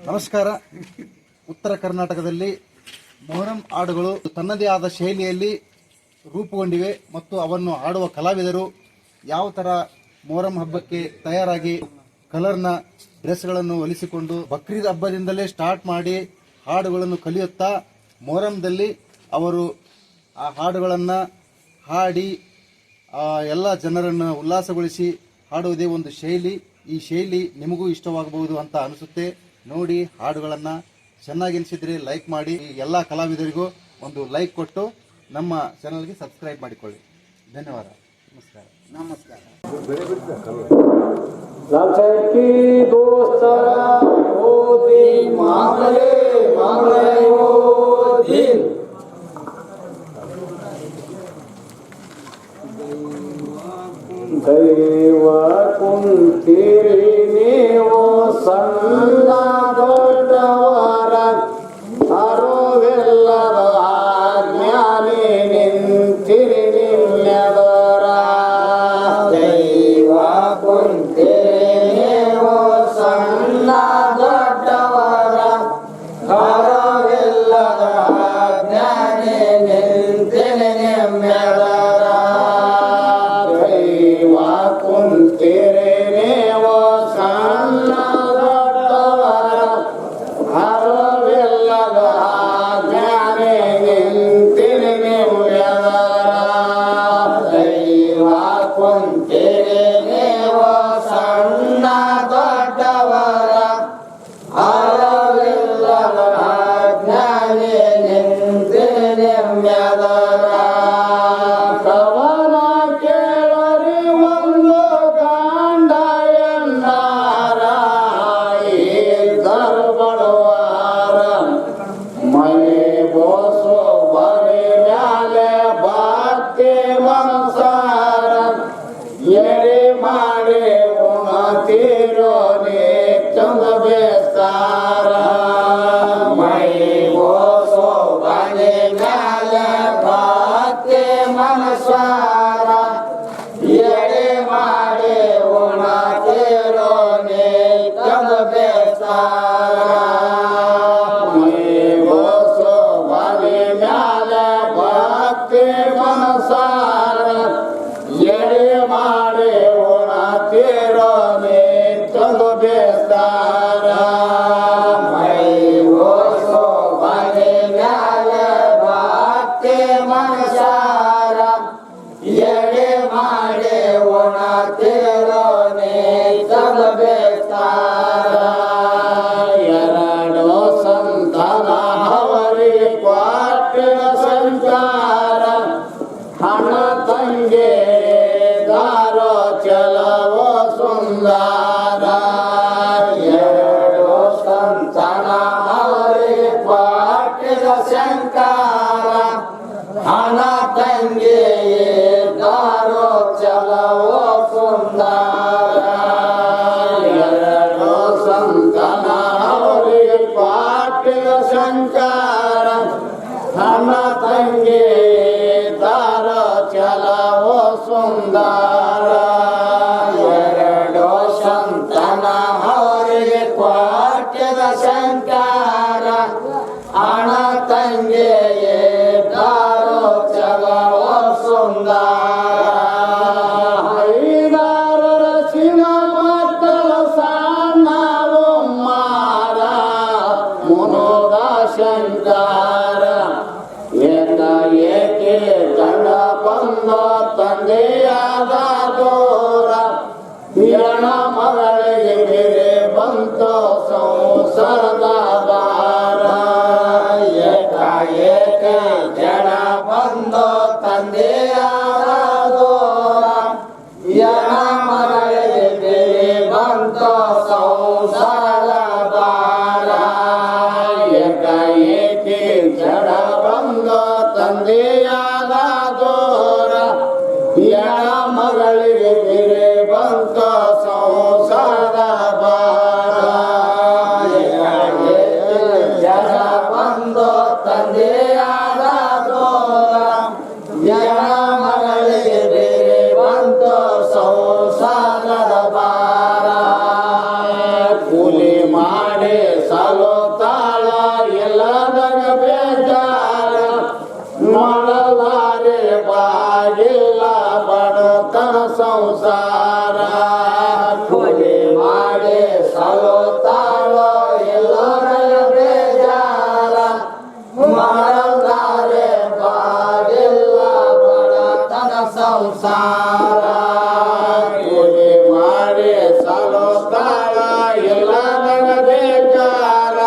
ನಮಸ್ಕಾರ. ಉತ್ತರ ಕರ್ನಾಟಕದಲ್ಲಿ ಮೊಹರಂ ಹಾಡುಗಳು ತನ್ನದೇ ಆದ ಶೈಲಿಯಲ್ಲಿ ರೂಪುಗೊಂಡಿವೆ ಮತ್ತು ಅವನ್ನು ಹಾಡುವ ಕಲಾವಿದರು ಯಾವ ಥರ ಮೊಹರಂ ಹಬ್ಬಕ್ಕೆ ತಯಾರಾಗಿ ಕಲರ್ನ ಡ್ರೆಸ್ಗಳನ್ನು ಹೊಲಿಸಿಕೊಂಡು ಬಕ್ರೀದ್ ಹಬ್ಬದಿಂದಲೇ ಸ್ಟಾರ್ಟ್ ಮಾಡಿ ಹಾಡುಗಳನ್ನು ಕಲಿಯುತ್ತಾ ಮೊಹರಂದಲ್ಲಿ ಅವರು ಆ ಹಾಡುಗಳನ್ನು ಹಾಡಿ ಎಲ್ಲ ಜನರನ್ನು ಉಲ್ಲಾಸಗೊಳಿಸಿ ಹಾಡುವುದೇ ಒಂದು ಶೈಲಿ. ಈ ಶೈಲಿ ನಿಮಗೂ ಇಷ್ಟವಾಗಬಹುದು ಅಂತ ಅನಿಸುತ್ತೆ. ನೋಡಿ, ಹಾಡುಗಳನ್ನು ಚೆನ್ನಾಗಿ ಅನಿಸಿದರೆ ಲೈಕ್ ಮಾಡಿ. ಎಲ್ಲ ಕಲಾವಿದರಿಗೂ ಒಂದು ಲೈಕ್ ಕೊಟ್ಟು ನಮ್ಮ ಚಾನಲ್ಗೆ ಸಬ್ಸ್ಕ್ರೈಬ್ ಮಾಡಿಕೊಳ್ಳಿ. ಧನ್ಯವಾದ. ನಮಸ್ಕಾರ. ನಮಸ್ಕಾರ. ದೈವ ಕುಂತಿರಿ ನೀವು ಸಣ್ಣ ದೊಡ್ಡವರ ಅರುವೆಲ್ಲರ ಆಜ್ಞಾನಿ ನಿಂತಿರಿ ನಿಮ್ಮೆದರ. ದೈವ ಕುಂತಿರಿ ನೀವು ಸಣ್ಣ ದೊಡ್ಡವರ ಅರುವೆಲ್ಲರ ಆಜ್ಞಾನಿ ನಿಂತಿರಿ ನಿಮ್ಮೆದರ. ಕುಂತಿರಿ ನೀವು ಸಣ್ಣ ದೊಡ್ಡವರ ಅರಿವಿಲ್ಲದ ಜ್ಞಾನಿ ನಿಂತಿರಿ ನಿಮ್ಮೆದರ. ದೈವ ಕುಂತಿರಿ ನೀವು ಸಣ್ಣ ದೊಡ್ಡವರ ಅರಿವಿಲ್ಲದ ಜ್ಞಾನಿ ನಿಂತಿರಿ ನಿಮ್ಮೆದರ. ಬೋಸು ಬರಿ ಮ್ಯಾಲೆ ಬಾಕಿ ಮನಸಾರ ಎಡಿ ಮಾಡಿ ಉಣತೀರೋ ನೀ ಚಂದ ಬೇಸಾರ. ಮೈ ಬೋಸು ಬರಿ ಮ್ಯಾಲೆ ಬಾಕಿ ಮನಸಾರ ಎಡೆ ಮಾಡಿ ಉಣತೀರೋ ನೀ ಚಂದ ಬೇಸಾರ. ಮನಸಾರ ಎಡೆ ಮಾಡಿ ಉಣತೀರೋ ನೀ ಚಂದ ಬೇಸಾರ. ಮೈ ಬೋಸು ಬರಿ ಮ್ಯಾಲೆ ಬಾಕಿ ಮನಸಾರ ಎಡೆ ಮಾಡಿ ಉಣತೀರೋ ನೀ ಚಂದ ಬೇಸಾರ. ಎರಡು ಸಂತಾನ ಹವರಿ ಕ್ವಾಟಿನ ಸಂಚಾರ ಹಣ ತಂಗೆ ದಾರೋ ಚಲವೋ ಸುಂದರ. ಎರಡು ಸಂತಾನ ಅವರಿಗೆ ಪಾಠದ ಶಂಕಾರ ಹಣ ತಂಗಿ ದಾರೋ ಚಲವೋ ಸುಂದರ. ಎರಡು ಸಂತಾನ ಅವರಿಗೆ ಪಾಠದ ಶಂಕಾರ ಹಣ ತಂಗೆ ದಾರ ಚಲವೋ ಸುಂದರ. ಎರಡು ಸಂತಾನ ಅವರಿಗೆ ಪಾಠ್ಯದ ಶಂಕಾರ ಹಣ ತಂಗಿ ದಾರೋ ಚಲವೋ ಸುಂದರ. ಐದಾರರ ಶಿವ ಮಕ್ಕಳ ಸಣ್ಣವು ಮಾರ ಮುನೋದ ಶಂಕರ. ಏಕೆ ತಂಡ ಬಂದ ತಂದೆಯಾದ ದೂರ ಹೆಣ ಮಗಳಿಗೆ ಬೇರೆ ಬಂತು ಸಂಸಾರದ ಭಾರ. ಏಕಾಏಕ ಜನ ಬಂದು ತಂದೆಯಾದ ದೂರ ಹೆಣ ಮಗಳಿಗೆ ಬೇರೆ ಬಂತು ಸಂಸಾರದ ಭಾರ. ಏಕಾಏಕಿ ಜಡ ಬಂದು ತಂದೆಯಾದ ದೂರ ಹೆಣ ಮಗಳಿಗೆ ಬೇರೆ ಬಂತು ಸಂಸಾರ ಭಾರ. ಜನ ಬಂದು ತಂದೆಯಾದ ದೂರ ಹೆಣ ಸಂಸಾರ ಕೂಲಿ ಮಾಡಿ ಸಲೋತಾಳ ಇಲ್ಲದನ ಬೇಕಾರ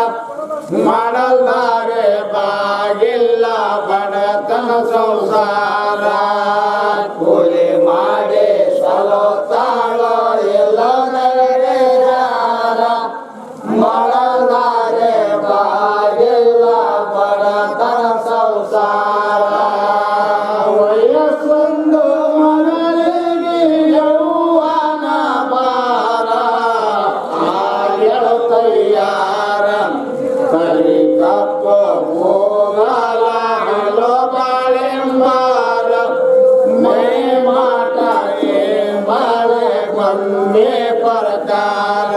ಮಾಡಲಾರೆ ಬಾಗಿಲ್ಲ ಬಡತನ ಸಂಸಾರ ಕೂಲಿ ಮಾಡಿ ಸಲೋತಾಳ ಇಲ್ಲದನ ಬೇಕಾರ ಮಾಡಲಾರೆ ಬಾಗಿಲ್ಲ ಬಡತನ ಸಂಸಾರ ವಯಸ್ಸೊಂದು ಮಗಳಿಗೆ ಯೌವನ ಬಾರ ತಯ್ಯಾರ ಕರಿ ಕಪ್ಪ ಹೋಗಲ ಹಲೋ ಬಾಳೆಂಬಾರ ಮೈ ಮಾಟ ಬಾಳೆ ಬಂದೆ ಪ್ರಕಾರ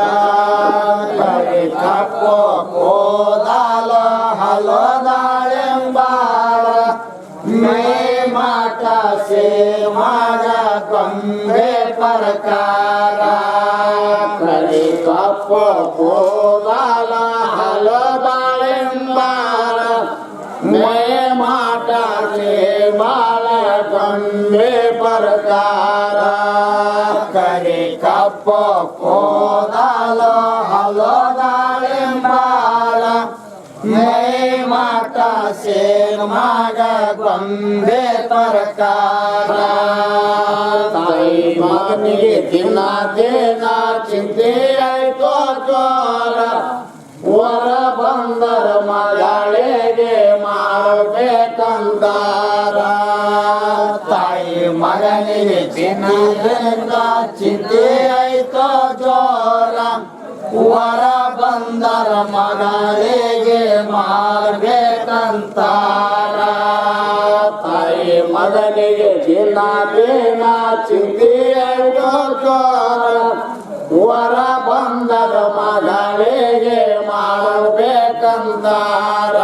ಕರಿ ಕಪ್ಪ ಹೋದಲ ಹಲೋ ದಾಳೆಂಬಾರ ಮೈ ಮಾಟ ಸೇ ಮಾಗ ಕೊಂಬೆ ಪ್ರಕಾರ ಕರಿ ಕಪ್ಪ ಹೋದಲ ಹಲೋ ದಾಳೆಂಬಾರ ಮೈ ಮಾಟ ಸೇ ಮಾಳ ಕೊಂಬೆ ಪ್ರಕಾರ ಕರಿ ಕಪ್ಪ ಹೋದಲ ಹಲೋ ದಾಳೆಂಬಾರ ಮೈ ಮಾಟ ಸೇನ್ ಮಗ ಗೊಂಬೆ ಪ್ರಕಾರ ತಾಯಿ ಮಗನಿಗೆ ದಿನ ದಿನ ಚಿಂತೆ ಆಯ್ತೋ ಜೋರ ವರ ಬಂದರ ಮಗಳಿಗೆ ಮಾಡಬೇಕಂದಾರ ತಾಯಿ ಮಗನಿಗೆ ದಿನ ದಿನ ಚಿಂತೆ ಆಯ್ತೋ ಜೋರ ವರ ಬಂದರ ಮಗಳಿಗೆ ಮಾಡಬೇಕಂತಾರ ತಾಯಿ ಮಗನಿಗೆ ದಿನ ದಿನ ಚಿಂತೆ ಆಯ್ತೋ ಜೋರ ವರ ಬಂದರ ಮಗಳಿಗೆ ಮಾಡಬೇಕಂದಾರ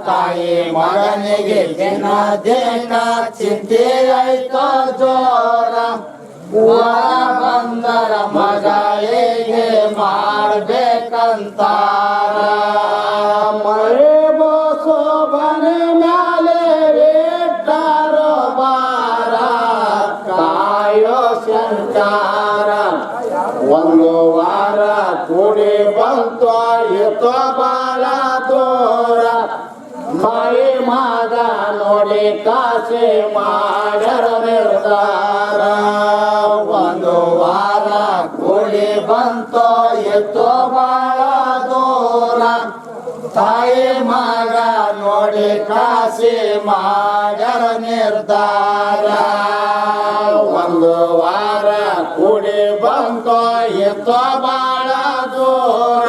ತಾಯಿ ಮಗನಿಗೆ ದಿನ ದಿನ ಚಿಂತೆ ಆಯ್ತೋ ಜೋರ ವರ ಬಂದರ ಮಗಳಿಗೆ ಮಾಡಬೇಕಂತಾರ ಮಳೆ ಬೋಸೋ ಬನೆ ಮ್ಯಾಲೆ ಇಟ್ಟಾರೋ ಬಾರ ಕಾಯೋ ಶಂಕಾರ ಒಂದು ವಾರ ಕೂಡಿ ಬಂತು ಇತೋ ಬಾಳ ದೂರ ಮೈ ಮಾದ ನೋಡಿ ಕಾಸೆ ಮಾಡರ ನಿರ್ಧಾರ ಒಂದು ವಾರ ಕೂಡಿ ಬಂತು ಇತೋ ಬಾಳ ದೂರ ತಾಯಿ ಮಗ ನೋಡಿ ಕಾಸೆ ಮಾಡರ ನಿರ್ಧಾರ ಒಂದು ವಾರ ಕೂಡಿ ಬಂತು ಇತೋ ಬಾಳ ದೂರ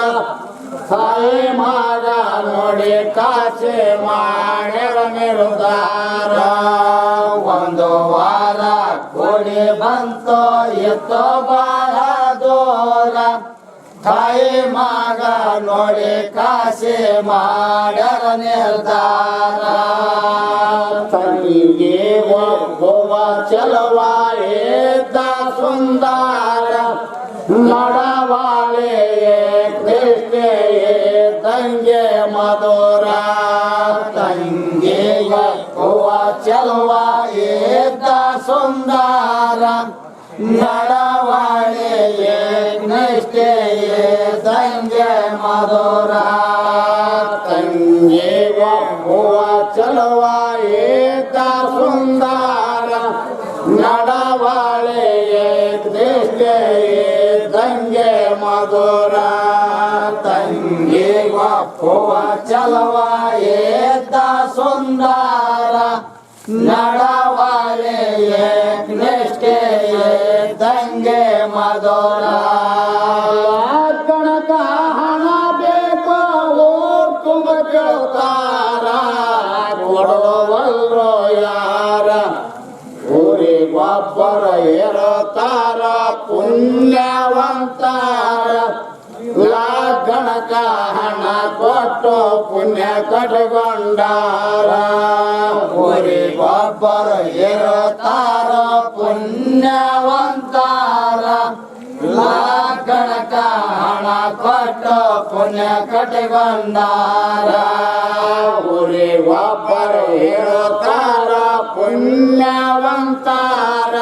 ತಾಯಿ ಮಗ ನೋಡಿ ಕಾಸೆ ಮಾಡರ ನಿರ್ಧಾರ ಒಂದು ವಾರ ಕೂಡಿ ಬಂತು ಇತೋ ಬಾಳ ದೂರ ತಾಯಿ ಮಗ ನೋಡಿ ಕಾಸೆ ಮಾಡರ ನಿರ್ಧಾರ ತಂಗಿಗೆ ಒಬ್ಬವ ಚಲವ ಎದ್ದ ಸುಂದರ ನಡವಾಳೆ ಕೃಷ್ಣೆ ತಂಗೆ ಮಧುರ ತಂಗೆ ಒಬ್ಬವ ಚಲವ ಎದ್ದ ಸುಂದರ ನಡವಾಳೆ ನಿಷ್ಠೆ ತಂಗೆ ಮಧುರ ತಂಗೆ ಒಬ್ಬವ ಚಲವ ಎದ್ದ ಸುಂದರ ನಡವಾಳೆ ನಿಷ್ಠೆ ತಂಗೆ ಮಧುರ ತಂಗೆ ಒಬ್ಬವ ಚಲವ ಎದ್ದ ಸುಂದರ ನಡವಾಳೆ ನಿಷ್ಠೆ ತಂಗೆ ಮಧುರ ಕಣಕ ಹಣ ಬೇಕು ತುಂಬ ಕೇಳ್ತಾರ ಕೊಡುವಲ್ರೋ ಯಾರ ಊರಿಗೊಬ್ಬರ ಇರುತ್ತಾರ ಪುಣ್ಯವಂತಾರ ಲಾಗಣಕ ಹಣ ಕೊಟ್ಟು ಪುಣ್ಯ ಕಟ್ಕೊಂಡಾರ ಊರಿಗೊಬ್ಬರು ಇರುತ್ತಾರ ಪುಣ್ಯವಂತಾರ ಲಾಗಣಕ ಹಣ ಕೊಟ್ಟು ಪುಣ್ಯ ಕಟ್ಕೊಂಡಾರ ಊರಿಗೊಬ್ಬರು ಇರುತ್ತಾರ ಪುಣ್ಯವಂತಾರ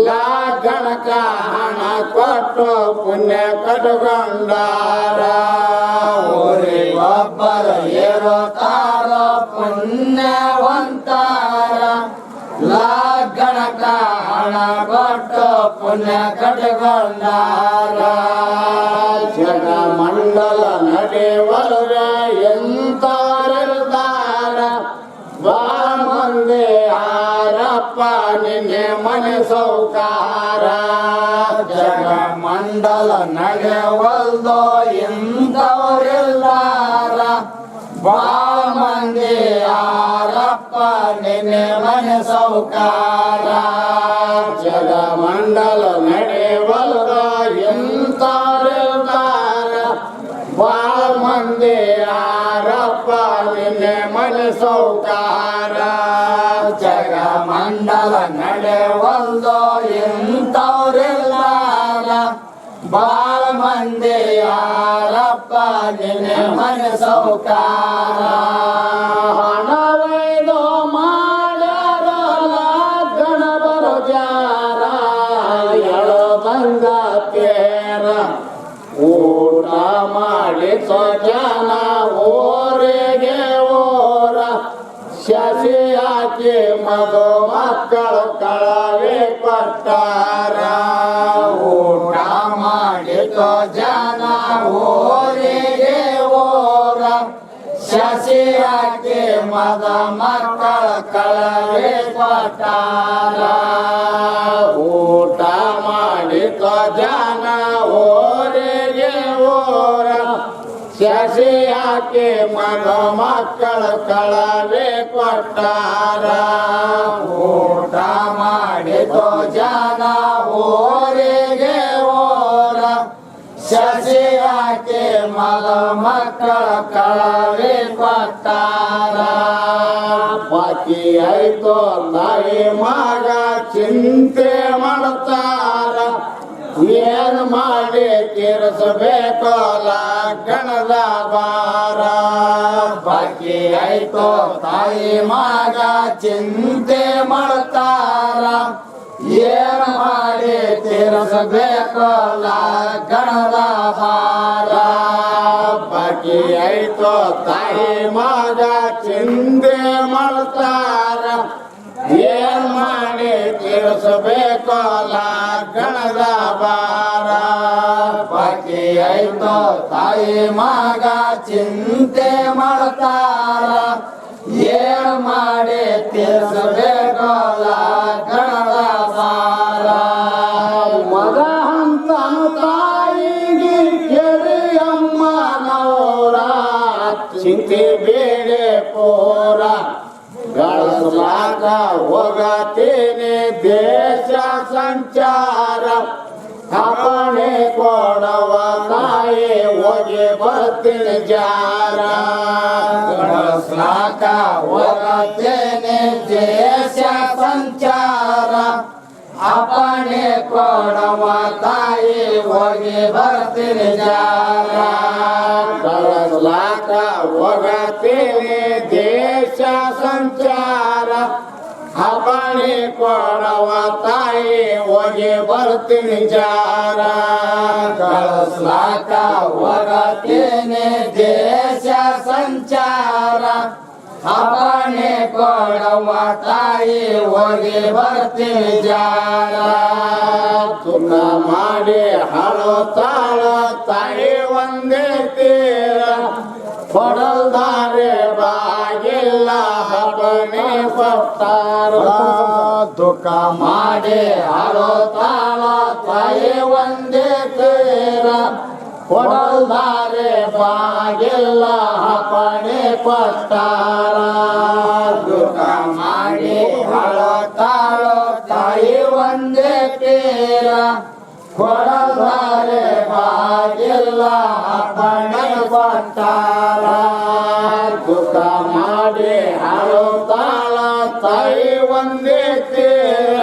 ಲಾಗಣಕ ಹಣ ಕೊಟ್ಟು ಪುಣ್ಯ ಕಟ್ಕೊಂಡಾರ ಊರಿಗೊಬ್ಬರು ಇರುತ್ತಾರ ಪುಣ್ಯವಂತಾರ ಲಾಗಣಕ ಹಣ ಕೊಟ್ಟು ಪುಣ್ಯ ಕಟ್ಕೊಂಡಾರ ಜಗಮಂಡಲ ನಡೆವಲ್ರ ಎಂತಾರಿರ್ದಾರ ಬಾಳ ಮಂದಿ ಆರಪ್ಪ ನಿನ್ನೆ ಮನೆ ಸೌಕಾರ ಜಗಮಂಡಲ ನಡೆವಲ್ದೋ ಇಂಥವರಿಲ್ಲಾರ ಬಾಳ ಮಂದಿ ಯಾರಪ್ಪ ನಿನ್ನೆ ಮನೆ ಸೌಕಾರ ಜಗಮಂಡಲ ನಡೆವಲ್ರ ಎಂತಾರಿರ್ದಾರ ಬಾಳ ಮಂದಿ ಆರಪ್ಪ ನಿನ್ನೆ ಮನೆ ಸೌಕಾರ ಜಗಮಂಡಲ ನಡೆವಲ್ದೋ ಇಂಥವ್ರಿಲ್ಲಾರ ಬಾಳ ಮಂದಿ ಯಾರಪ್ಪ ನಿನ್ನೆ ಮನೆ ಸೌಕಾರ ಹಣವೈದು ಮಾಡ್ಯಾರ ಗಣಬರು ಜಾರ ಎಳದಂಗ ತೇರ ಊಟ ಮಾಡಿಸೋ ಜನ ಊರಿಗೆ ಊರ ಶಶಿ ಹಾಕಿ ಮಗು ಮಕ್ಕಳು ಕಳವೆ ಕೊಟ್ಟಾರ ಊಟ ಮಾಡಿಕೋ ಜನ ಊರಿಗೆ ಊರ ಶಶಿ ಹಾಕಿ ಮದ ಮಕ್ಕಳ ಕಳವೆ ಕೊಟ್ಟಾರ ಊಟ ಮಾಡಿಕೋ ಜನ ಊರಿಗೆ ಊರ ಶಶಿ ಹಾಕಿ ಮಗ ಮಕ್ಕಳ ಕಳವೆ ಕೊಟ್ಟಾರ ಊಟ ಮಾಡಿಕೋ ಜನ ಊರಿಗೆ ಊರ ಶಶಿ ಹಾಕಿ ಮದ ಮಕ್ಕಳ ಕಳವೆ ಕೊಟ್ಟಾರ ಬಾಕಿ ಆಯ್ತು ತಾಯಿ ಮಗ ಚಿಂತೆ ಮಾಡ್ತಾರ ಏನ್ ಮಾಡಿ ತೀರಿಸಬೇಕು ಲಗ್ನದ ಬಾರ ಬಾಕಿ ಆಯ್ತು ತಾಯಿ ಮಗ ಚಿಂತೆ ಮಾಡ್ತಾರ ಏನ್ ಮಾಡಿ ತೀರಿಸಬೇಕು ಲಗ್ನದ ಭಾರ ಬಾಕಿ ಆಯ್ತು ತಾಯಿ ಮಗ ಚಿಂತೆ ಮಾಡ್ತಾರ ಏನ್ ಮಾಡಿ ತೀರಿಸಬೇಕು ಲಗ್ನದ ಬಾರ ಬಾಕಿ ಆಯ್ತು ತಾಯಿ ಮಗ ಚಿಂತೆ ಮಾಡ್ತಾರ ಏನ್ ಮಾಡಿ ತೀರಿಸಬೇಕು ಲಗ್ನದ ಭಾರ ಮಗ ಅಂತನು ತಾಯಿಗೆ ಕೆರಿಯಮ್ಮನವರ ಚಿಂತೆ ಬೇರೆ ಪೋರ ಗಳಿಸಲಾಕ ಹೋಗತೀನಿ ದೇಶ ಸಂಚಾರ ಅಪ್ಪಣೆ ಕೊಡವ ತಾಯಿ ಹೋಗಿ ಬರ್ತೀನಿ ಜಾರ ಗಳಿಸ್ಲಾಕ ಹೋಗತೇನೆ ದೇಶ ಸಂಚಾರ ಅಪ್ಪಣೆ ಕೊಡವ ತಾಯಿ ಹೋಗಿ ಬರ್ತೀನಿ ಜಾರ ಗಳಿಸಲಾಕ ಹೋಗತೀನಿ ದೇಶ ಸಂಚಾರ ಅಪ್ಪಣೆ ಕೊಡವ ತಾಯಿ ಹೋಗಿ ಬರ್ತೀನಿ ಜಾರ ಗಳಿಸ್ಲಾಕ ಹೋಗತೇನೆ ದೇಶ ಸಂಚಾರ ಅಪ್ಪಣೆ ಕೊಡವ ತಾಯಿ ಹೋಗಿ ಬರ್ತೀನಿ ಜಾರ ತುನ ಮಾಡಿ ಹಳೋ ತಾಳ ತಾಯಿ ಒಂದೇ ತೀರ ಕೊಡಲ್ದಾರೆ ಬಾಗಿಲ್ಲ ಹಬ್ಬನೆ ಕೊಟ್ಟಾರ ದುಃಖ ಮಾಡಿ ಹಾಡೋ ತಾಳ ತಾಯಿ ಒಂದೇ ತೀರ ಕೊಡಲ್ದಾರೆ ಬಾಗಿಲ್ಲ ಹಪ್ಪಣೆ ಕೊಟ್ಟಾರ ದುಃಖ ಮಾಡಿ ಹಾಡೋ ತಾಳ ತಾಯಿ ಒಂದೇ ತೀರ ಕೊಡಲ್ದಾರೆ ಬಾಗಿಲ್ಲ ಹಪ್ಪಣೆ ಕೊಟ್ಟಾರ ದುಃಖ ಮಾಡಿ ಹಳೋ ತಾಳ ತಾಯಿ ಒಂದೇ ತೀರ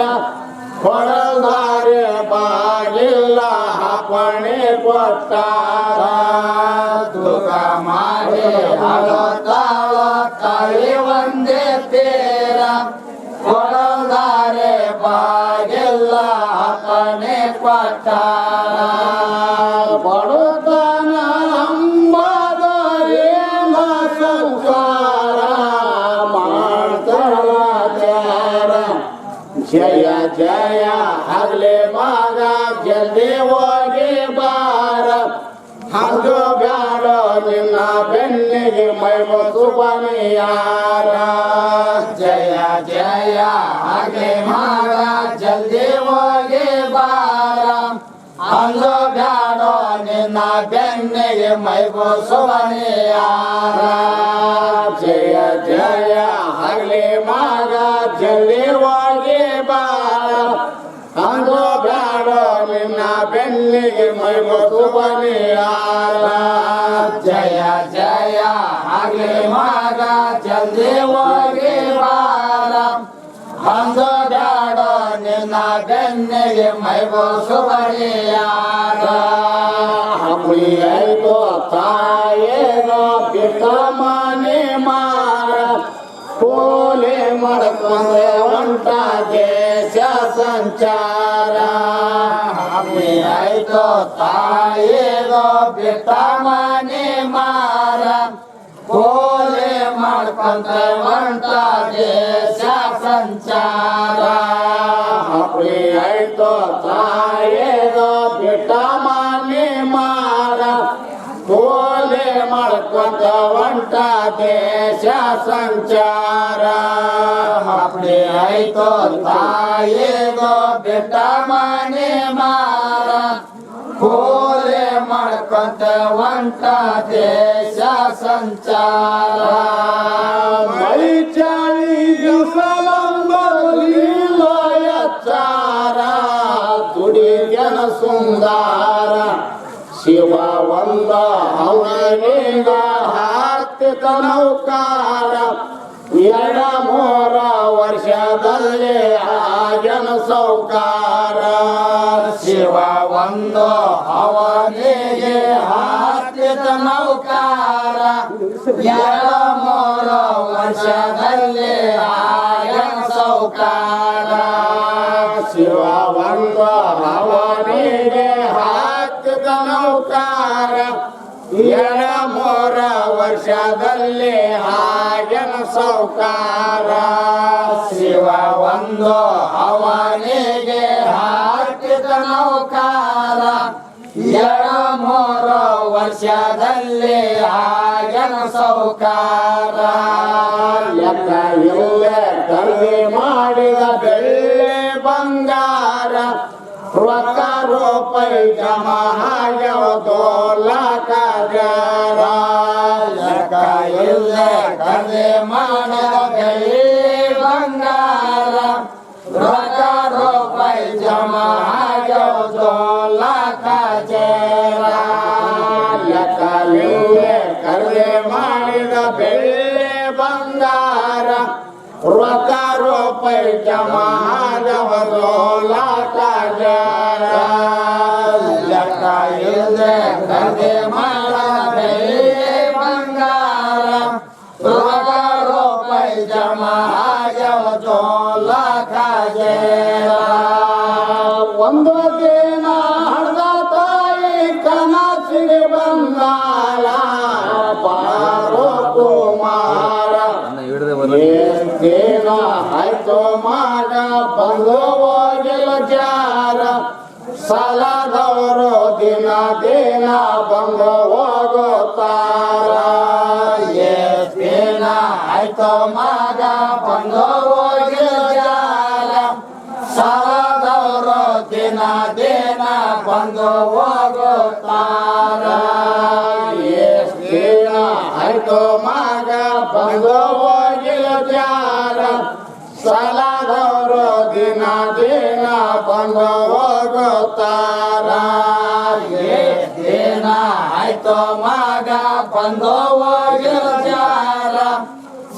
ಕೊಡಲ್ದಾರೆ ಬಾಗಿಲ್ಲ ಹಪ್ಪಣೆ ಕೊಟ್ಟಾರ ದುಃಖ ಮಾಡಿ ಹಾಡೋ ತಾಳ ತಾಯಿ ಒಂದೇ ತೀರ ಕೊಡದಾರೆ ಬಾಗಿಲ್ಲ ಅಪ್ಪಣೆ ಕೊಟ್ಟಾರ ಬಡತನ ಅಂಬದ ಏನ ಸಂಸಾರ ಮಾಡ್ತಾರ ಜಯ ಜಯ ಹಗಲೆ ಮಗ ಜಲ್ದಿ ಹೋಗಿ ಬಾರ ಹಂಗ ಬ್ಯಾಡ ನಿನ್ನ ಬೆನ್ನಿಗೆ ಮೈಮಸು ಬನಿಯಾರ ಜಯ ಜಯ ಹಾಗೆ ಮಗ ಜಲ್ದಿ ಹೋಗಿ ಬಾರ ಅಂಗ ಬ್ಯಾಡೋ ನಿನ್ನ ಬೆನ್ನಿಗೆ ಮೈಗೋಸುವನಿಯಾರ ಜಯ ಜಯ ಹಗಲೆ ಮಗ ಜಲ್ದಿ ಹೋಗಿ ಬಾರ ಹಂಗ ಬ್ಯಾಡ ನಿನ್ನ ಬೆನ್ನಿಗೆ ಮೈಮಸು ಬನಿಯಾರ ಜಯ ಜಯ ಹಾಗೆ ಮಗ ಜಲ್ದಿ ಹೋಗಿ ಬಾರ ಅಂಗ ಬ್ಯಾಡೋ ನಿನ್ನ ಬೆನ್ನಿಗೆ ಮೈಗೋಸುವನಿಯಾರ ಹಮ್ಮಿ ಆಯ್ತು ತಾಯೇನೋ ಬಿಟ್ಟ ಮನೆ ಮಾರ ಕೋಲೆ ಮಾಡ್ಕೊಂಡೆ ಹೊಂಟ ದೇಶ ಸಂಚಾರ ಆಯ್ತು ತಾಯಿಗೋ ಬಿಟ್ಟ ಮನೆ ಮಾರ ಕೋಲೆ ಮಾಡ್ಕೊಂತ ಹೊಂಟ ದೇಶ ಸಂಚಾರ ಹಮ್ಮಿ ಆಯ್ತು ತಾಯೇನೋ ಬಿಟ್ಟ ಮನೆ ಮಾರ ಕೋಲೆ ಮಾಡ್ಕೊಂಡ ಹೊಂಟ ದೇಶ ಸಂಚಾರ ಅಪ್ಪಡಿ ಆಯ್ತು ತಾಯಿಗೋ ಬಿಟ್ಟ ಮನೆ ಮಾರ ಕೋಲೆ ಮಾಡ್ಕೊಂತ ಹೊಂಟ ದೇಶ ಸಂಚಾರ ಮೈ ಚಾಳಿ ಎಚ್ಚಾರ ತುಡಿ ಜನ ಸುಂದರ ಶಿವ ಒಂದ ಅವನಿಗ ಹಾಕ್ತಿತ ನೌಕಾರ ಎಡ ಮೂರ ವರ್ಷದಲ್ಲಿ ಆಗನ ಸೌಕಾರ ಶಿವ ಒಂದು ಅವನಿಗೆ ಹಾಕಿದ ನೌಕಾರ ಎರಡು ಮೂರು ವರ್ಷದಲ್ಲಿ ಆಗನ ಸೌಕಾರ ಶಿವ ಒಂದು ಅವನಿಗೆ ಹಾಕಿದ ನೌಕಾರ ಎಡ ಮೂರ ವರ್ಷದಲ್ಲಿ ಆಗನ ಸೌಕಾರ ಶಿವ ಒಂದು ಅವನಿಗೆ ಹಾಕಿದ ನೌಕಾರ ಎರಡು ಮೂರು ವರ್ಷದಲ್ಲಿ ಆಗನ ಸೌಕಾರ ಲೆಕ್ಕ ಇಲ್ಲೇ ಕಲ್ವಿ ಮಾಡಿದ ಬೆಳ್ಳಿ ಬಂಗಾರ ರೊಕ್ಕ ರೂಪಾಯಿ ಜಮಾ ಆಗ್ಯವ ತೋಲಕರ ಲೆಕ್ಕ ಇಲ್ಲೇ ಕಲೆ ಮಾಡಿದ ಬೆಳ್ಳಿ ಬಂಗಾರ ರೊಕ್ಕ ರೂಪಾಯಿ ಜಮಾ ಆಗ್ಯವ ಲಾಖ ಜೇರ ಲೆಕ್ಕ ಇಲ್ಲೇ ಕಲ್ವಿ ಮಾಡಿದ ಬೆಳ್ಳಿ ಬಂಗಾರ ರೊಕ್ಕ ರೂಪಾಯಿ ಜಮಾ ಆಗ್ಯವ ತೋಲಕರ ಲೆಕ್ಕ ಇಲ್ಲದೆ ಕಲೆ ಮಾಡಿದ ಬೆಳ್ಳಿ ಬಂಗಾರ ರೊಕ್ಕ ರೂಪಾಯಿ ಜಮಾ ಆಗ್ಯವ ಲಾಖ ಜೇರ ಒಂದು ದಿನ ಹಡ್ದ ತಾಯಿ ಕನಸಿಗೆ ಬಂದಾಳ ಬಾರೋ ಕುಮಾರ ಏನ ಆಯ್ತು ಮಗ ಬಂದು ಹೋಗಿಲ್ಲ ಜಾರ ಸಾಲದವರು ದಿನ ದಿನ ಬಂದು ಹೋಗುತ್ತಾರ ಏನ ಆಯ್ತು ಮಗ ಬಂದು ಹೋಗಿಲ್ಲ ಸಾಲದವರು ದಿನ ದಿನ ಬಂದು ಹೋಗುತ್ತಾರ ಏನ ಆಯ್ತು ಮಗ ಬಂದು ಹೋಗಿಲ್ಲ ಜಾರ ಸಾಲದವರು ದಿನ ದಿನ ಬಂದು ಹೋಗುತ್ತಾರ ದಿನ ಆಯ್ತು ಮಗ ಬಂದು ಹೋಗಿಲ್ಲ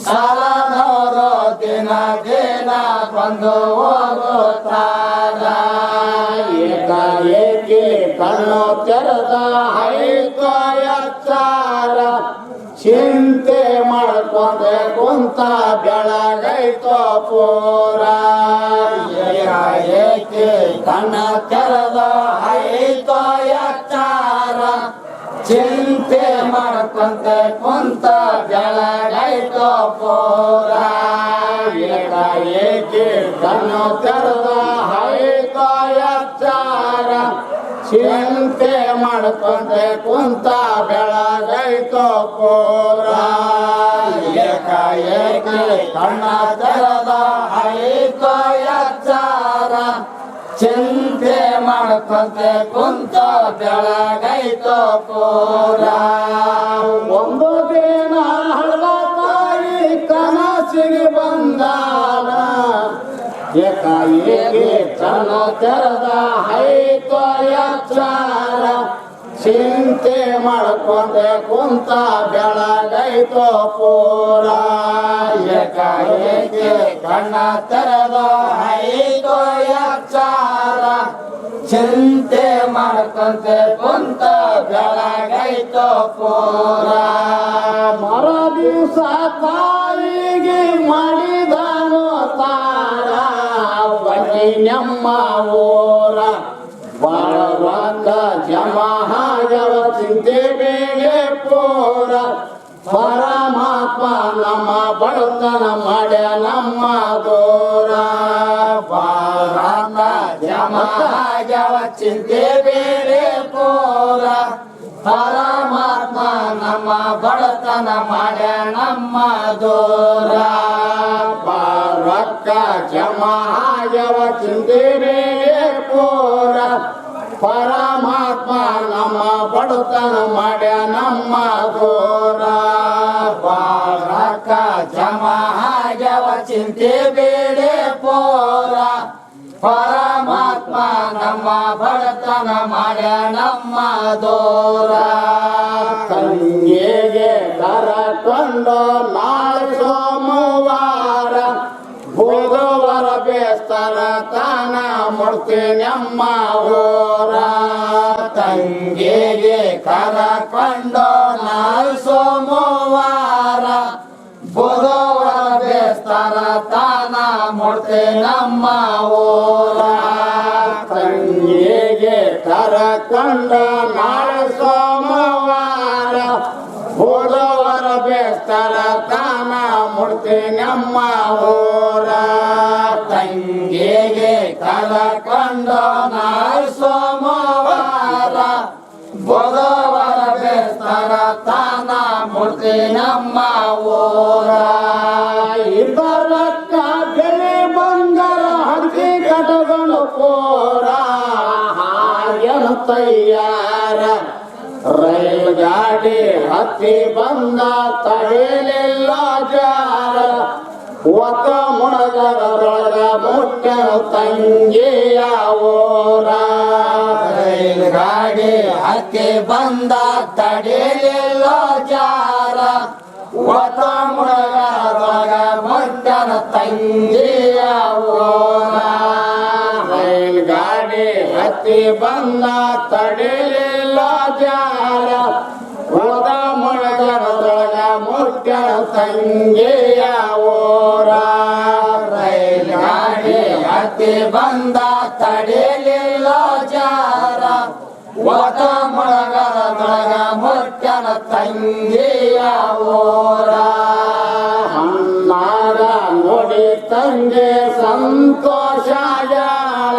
ಸಾಲದವರು ದಿನ ದಿನ ಬಂದು ಹೋಗುತ್ತಾರ ಏಕಾಏಕಿ ಕಣ್ಣು ತೆರೆದ ಆಯ್ತು ಎಚ್ಚಾರ ಚಿಂತೆ ಮಾಡ್ಕೊಂಡೆ ಕುಂತ ಬೆಳಗೈತೋ ಪೂರ ಏಕೆ ಕಣ್ಣ ತೆರೆದ ಆಯ್ತೋ ಎಚ್ಚಾರ ಚಿಂತೆ ಮಾಡ್ಕೊಂತ ಕುಂತ ಬೆಳಗೈತೋ ಪೂರ ಏಕೆ ಕಣ್ಣು ತೆರೆದ ಆಯ್ತೋ ಎಚ್ಚಾರ ಚಿಂತೆ ಮಾಡ್ಕೊಂಡೆ ಕುಂತ ಬೆಳಗೈತೋ ಪೂರ ಏಕೆ ಕಣ್ಣ ತೆರೆದ ಆಯ್ತೋ ಎಚ್ಚಾರ ಚಿಂತೆ ಮಾಡ್ಕೊಂತ ಕುಂತ ಬೆಳಗೈತೋ ಪೂರ ಒಂದು ದಿನ ಹಳ್ಳ ತಾಯಿ ಕನಸಿಗೆ ಬಂದಾನ ಏಕಾಏಕಿ ಕಣ್ಣು ತೆರೆದ ಆಯ್ತೋ ಎಚ್ಚಾರ ಚಿಂತೆ ಮಾಡ್ಕೊಂಡೆ ಕುಂತ ಬೆಳಗೈತೋ ಪೂರ ಏಕಾಏಕಿ ಕಣ್ಣ ತೆರೆದ ಆಯ್ತೋ ಎಚ್ಚಾರ ಚಿಂತೆ ಮಾಡ್ಕೊಂತ ಕುಂತ ಬೆಳಗೈತೋ ಪೂರ ಮರ ದಿವಸ ತಾಯಿಗೆ ಮಾಡಿದನು ತಾರ ಬನ್ನಿ ನಮ್ಮ ಊರ ಬಾಳ ರೊಕ್ಕ ಜಮಾ ಆಗವ ಚಿಂತೆ ಬೇಗೆ ಪೂರ ಪರಮಾತ್ಮ ನಮ್ಮ ಬಡತನ ಮಾಡ್ಯ ನಮ್ಮ ದೂರ ಬಾರಾನ ಜಮಾಗವ ಚಿಂತೆ ಬೇರೆ ಪೂರ ಪರಮಾತ್ಮ ನಮ್ಮ ಬಡತನ ಮಾಡ್ಯ ನಮ್ಮ ದೂರ ರೊಕ್ಕ ಜಮಾ ಆಗವ ಚಿಂತೆ ಬೇಗೆ ಪೂರ ಪರಮಾತ್ಮ ನಮ್ಮ ಬಡತನ ಮಾಡ್ಯ ನಮ್ಮ ದೂರ ಬಾರಕ ಜಮಾಗವ ಚಿಂತೆ ಬೇರೆ ಪೂರ ಪರಮಾತ್ಮ ನಮ್ಮ ಬಡತನ ಮಾಡ್ಯ ನಮ್ಮ ದೂರ ತಂಗಿಗೆ ಕರಕೊಂಡು ನಾಳೆ ಸೋಮವಾರ ಬುಧವಾರ ಬೇಸ್ತರ ತಾನ ಮುಡ್ತೀನಿ ಅಮ್ಮ ಊರ ತಂಗಿಗೆ ಕರಕೊಂಡು ನಾಳೆ ಸೋಮವಾರ ಬುಧವಾರ ಬೇಸ್ತರ ತಾನ ಮುಡ್ತೆ ನಮ್ಮ ಊರ ತಂಗಿಗೆ ಕರಕೊಂಡು ನಾಳೆ ಸೋಮವಾರ ಬುಧವಾರ ಬೇಸ್ತರ ತಾನ ಮುಡ್ತೀನಿ ಅಮ್ಮ ಊರ ತಂಗಿಗೆ ಕರಕೊಂಡು ನಾಳೆ ಸೋಮವಾರ ಬುಧವಾರ ಬೇಸ್ತರ ತಾನ ಮುಡ್ತೆ ನಮ್ಮ ಊರ ಇದರಕ್ಕ ಬೆಳೆ ಬಂಗಾರ ಹಂಚಿ ಕಟಗೊಂಡು ಪೋರ ಹಾಗೆನು ತಯ್ಯಾರ ರೈಲ್ ಗಾಡಿ ಹತ್ತಿ ಬಂದ ತಡೆಯಲಿಲ್ಲ ಜಾರ ಒತ್ತ ಮುಣಗರೊಳಗ ಮುಟ್ಟನು ತಂಗಿಯ ಊರ ರೈಲ್ ಗಾಡಿ ಹತ್ತಿ ಬಂದ ತಡೆಯಲಿಲ್ಲ ಜಾರ ಒತ್ತ ಮುಳಗರೊಳಗ ಮುಟ್ಟನ ತಂಗಿಯ ಊರ ರೈಲ್ ಗಾಡಿ ಹತ್ತಿ ಬಂದ ತಡೆಯಲಿಲ್ಲ ಜಾರ ಹೋದ ಮುಳಗರದೊಳಗ ಮುಟ್ಟ ತಂಗಿಯ ಊರ ರೈಲ್ ಗಾಡಿ ಹತ್ತಿ ಬಂದ ತಡೆಯಲಿಲ್ಲ ಜಾರ ಒತ ಮುಳಗರದೊಳಗ ಮುಟ್ಟನ ತಂಗಿಯ ಊರ ಅನ್ನಾಗ ನೋಡಿ ತಂದೆ ಸಂತೋಷ ಜಾಳ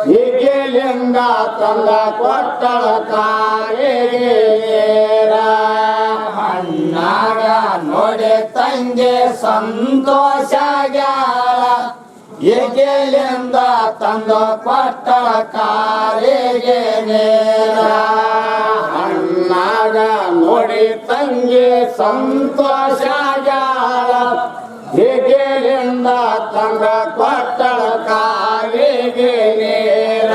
ಹೀಗೆಲಿಂದ ತಂದ ಕೊಟ್ಟಳ ಕಾರೇರ ಅಣ್ಣಾಗ ನೋಡಿ ತಂಗಿ ಸಂತೋಷ ಗ್ಯಾಳ ಎಗೆಲಿಂದ ತಂದ ಕೊಟ್ಟಳ ಕಾಲಿಗೆ ನೇರ ಅನ್ನಾಗ ನೋಡಿ ತಂಗಿ ಸಂತೋಷ ಜಾಳ ಹೀಗೆಲಿಂದ ತಂದ ಕೊಟ್ಟಳ ಕಾಲಿಗೆ ನೇರ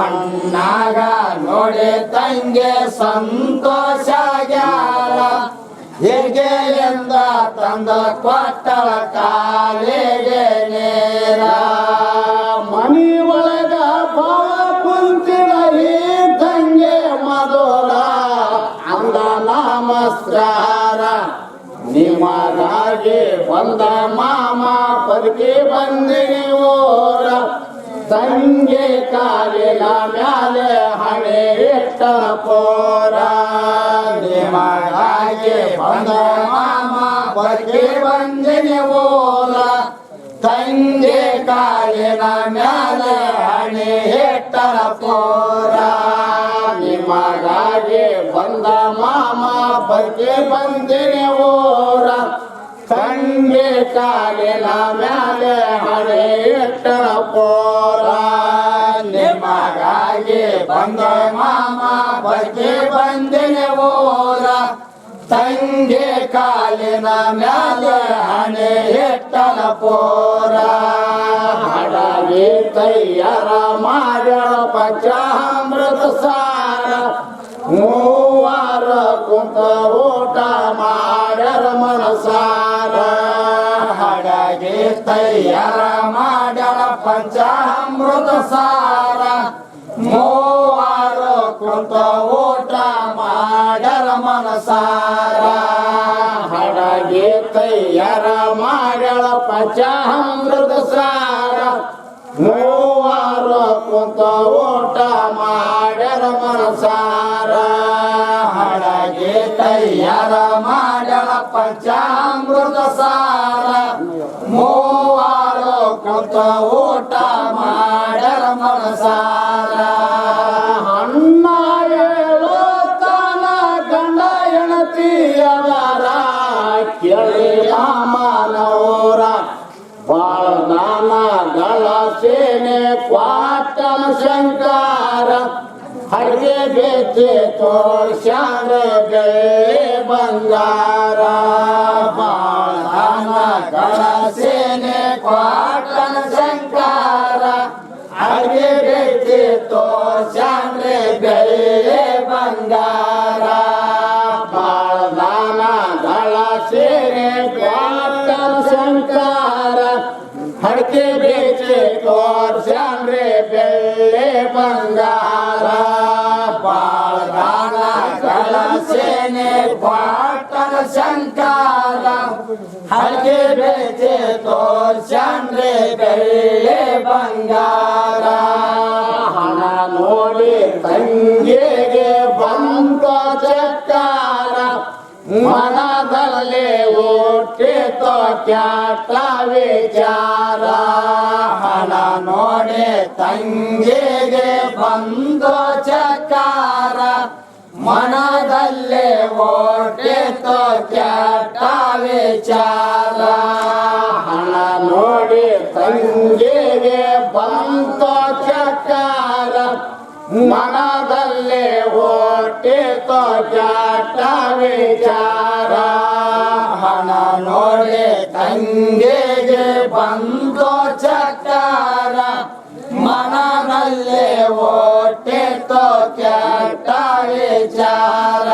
ಅಣ್ಣಾಗ ನೋಡಿ ತಂಗಿ ಸಂತೋಷ ಗ್ಯಾಳ ಎಗೆಲಿಂದ ತಂದ ಕೊಟ್ಟಳ ಕಾಲಿಗೆ ನೇರ ಮನಿ ಒಳಗ ಬಾಳ ಕುಂತಿರಲಿ ತಂಗೆ ಮಧುರ ಅಂದ ನಮಸ್ಕಾರ ಬಂದ ಮಾಮ ಬದುಕಿ ಬಂದಿನಿ ಊರ ತಂಗಿ ಕಾಲಿನ ಮ್ಯಾಲೆ ಹಣೆ ಇಟ್ಟ ಪೋರ ನಿಮಗಾಗಿ ಬಂದ ಮಾಮ ಬದುಕಿ ಬಂದಿನಿ ಊರ ತಂಗಿ ಕಾಲಿನ ಮ್ಯಾಲೆ ಹಣೆ ಇಟ್ಟರ ಪೋರ ನಿಮಗಾಗಿ ಬಂದ ಮಾಮ ಬದುಕಿ ಬಂದಿನಿ ಊರ ತಂಗಿ ಕಾಲಿನ ಮ್ಯಾಲೆ ಹಣೆ ಇಟ್ಟರ ಪೋರ ನಿಮಗಾಗಿ ಬಂದ ಮಾಮ ಬದುಕಿ ಬಂದಿನಿ ಊರ ತಂಗಿ ಕಾಲಿನ ಮ್ಯಾಲೆ ಹಣೆ ಇಟ್ಟನ ಪೋರ ಹಡಗಿ ತಯ್ಯಾರ ಮಾಡ್ಯಾಳ ಪಂಚಾಮೃತ ಸಾರ ಮೂವಾರ ಕುಂತ ಊಟ ಮಾಡ್ಯಾರ ಮನಸಾರ ಹಡಗಿ ತಯ್ಯಾರ ಮಾಡ್ಯಾಳ ಪಂಚಾಮೃತ ಸಾರ ಮೂವರು ಕುಂತ ಊಟ ಮಾಡ್ಯಾರ ಮನಸಾರ ಹಡಗಿ ತಯ್ಯಾರ ಮಾಡ್ಯಾಳ ಪಂಚಾಮೃತ ಸಾರ ಮೂವಾರು ಕುಂತ ಊಟ ಮಾಡ್ಯಾರ ಮನಸಾರ ಹಡಗಿ ತಯ್ಯಾರ ಮಾಡ್ಯಾಳ ಪಂಚಾಮೃತ ಸಾರ ಮೂವರು ಕುಂತ ಊಟ ಮಾಡ್ಯಾರ ಮನಸಾರ ಅಣ್ಣ ಹೇಳೋ ತಾನ ಗಂಡ ಹೆಣತಿಯರ ಕೇಳಿ ಮಾಮನವರ ಬಾಳ ದಾನಗಳ ಸೇನೆ ಕ್ವಾಟನ ಶಂಕರ ಹರಿಗೆ ಬೇಚೆ ತೋರ್ಸ್ಯಾನ ಬೆಳ್ಳಿ ಬಂಗಾರ ಬಾಳನಗಳ ಸೇನೆ ಕ್ವಾಟನ ಶಂಕರ ಹರಿಗೆ ಬೇಚೆ ತೋರ್ಸ್ಯಾನ್ರೆ ಬೆಳ್ಳಿ ಬಂಗಾರ ಬಾಳದಾನಗಳ ಸೇನೆ ಕ್ವಾಟನ ಶಂಕರ ಹರಕೆ ಬೇಚೆ ತೋರ್ಸ್ಯಾನ್ರೆ ಬೆಳ್ಳಿ ಬಂಗಾರ ಬಾಳನಗಳ ಸೇನೆ ಕ್ವಾಟನ ಶಂಕರ ಹರಿಗೆ ಬೇಚೆ ತೋರ್ಸ್ಯಾನ್ರೆ ಬೆಳ್ಳಿ ಬಂಗಾರ ಹಣ ನೋಡಿ ತಂಗಿಗೆ ಬಂತ ಚಕ್ಕಾರ ಮನದಲ್ಲಿ ಹುಟ್ಟಿತೋ ಕ್ಯಾಟ ವಿಚಾರ ಹಣ ನೋಡಿ ತಂಗಿಗೆ ಬಂದು ಚಕಾರ ಮನದಲ್ಲೇ ಓಟಿತು ಕೆಟ್ಟ ವಿಚಾರ ಹಣ ನೋಡಿ ತಂಗಿಗೆ ಬಂತ ಚಕ್ಕಾರ ಮನದಲ್ಲಿ ಹುಟ್ಟಿತೋ ಕ್ಯಾಟ ವಿಚಾರ ಹಣ ನೋಡಿ ತಂಗಿಗೆ ಬಂದು ಚಕಾರ ಮನದಲ್ಲೇ ಓಟಿತು ಕೆಟ್ಟ ವಿಚಾರ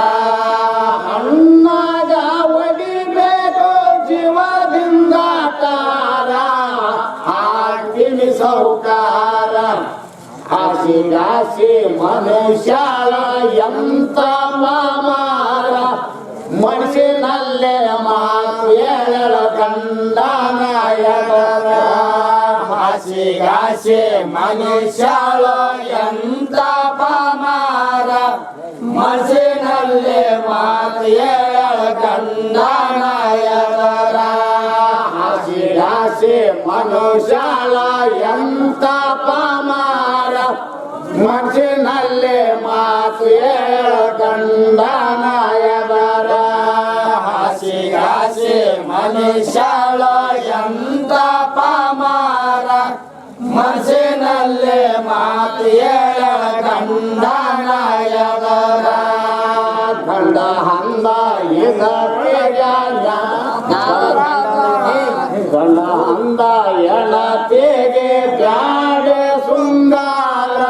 ಅಣ್ಣಗ ಒಡಿಬೇಕು ಜೀವದಿಂದ ತಾರ ಹಾಕಿನಿ ಸೌಕಾರ ಹಾಸಿಗಾಸಿ ಮನುಷ್ಯಾಳ ಎಂತ ಮಾಮಾರ ಮನಸ್ಸಿನಲ್ಲೇ ಮಾತು ಹೇಳಲ ಗಂಡನಾಯಕರ ಹಾಸಿಗಾಸಿ ಮನುಷ್ಯಳು ಎಂತ ಪಮಾರ ಮನಸ್ಸಿನಲ್ಲಿ ಮಾತು ಹೇಳ ಗಂಡನಾಯಕರ ಹಾಸಿಗಾಸಿ ಮನುಷ್ಯಾಳ ಎಂತ ಪಮಾರ ಮನಸ್ಸಿನಲ್ಲೇ ಮಾತು ಹೇಳ ಗಂಡನಾಯಕರ ಹಾಸಿಗಾಸಿ ಮನುಷ್ಯಳು ಎಂತ ಪಮಾರ ಮನಸ್ಸಿನಲ್ಲಿ ಮಾತು ಹೇಳ ಗಂಡನಾಯಕರ ಗಂಡ ಹಂದ ಗಂಡ ಹಂದ ಎಣತೆಗೆ ಬ್ಯಾಡೆ ಸುಂದರ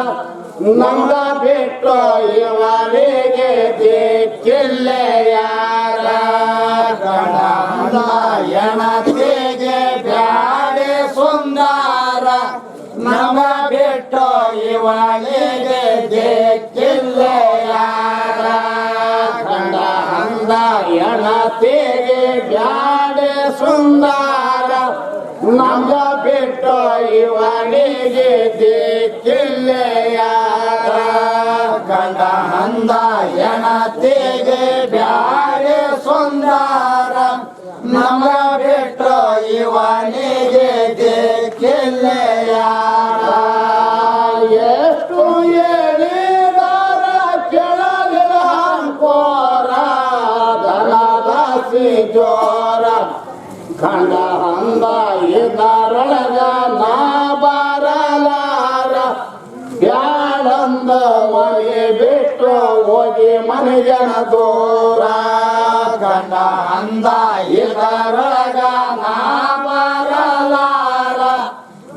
ನಂದ ಬಿಟ್ಟು ಇವರಿಗೆ ದಿಕ್ಕಿಲ್ಲ ಯಾರ ಗಂಡ ಎಣತಿಗೆ ಬ್ಯಾಡೆ ಸುಂದರ ನಮ ಬಿಟ್ಟು ಇವಳಿಗೆ ದಿಕ್ಕಿಲ್ಲ ಯಾರ ಗಂಡ ಹಂದ ಎಣತೆಗೆ ಬ್ಯಾಡೆ ಸುಂದರ ನಮ್ಗ ಬಿಟ್ಟು ಇವನಿಗೆ ದಿಕ್ಕಿಲ್ಲ ಯಾರ ಗಂಡ ಅಂದ ಹೆಣತಿಗೆ ಬ್ಯಾರೆ ಸುಂದರ ನಮ ಬಿಟ್ಟು ಇವನಿಗೆ ದಿಕ್ಕಿಲ್ಲ ಯಾರ ಎಷ್ಟು ಹೇಳಿದಾರ ಕೆಳಗಿಲ್ಲ ಅನ್ಕೋರ ಧನದಾಸಿ ಜೋರ ಗಂಡ ಅಂದ ಇದರೊಳಗ ನಾ ಬರಲಾರ ಬ್ಯಾಡಂದ ಮನೆ ಬಿಟ್ಟು ಹೋಗಿ ಮನೆಜನ ದೂರ ಗಂಡ ಅಂದ ಇದರೊಳಗ ನಾ ಬರಲಾರ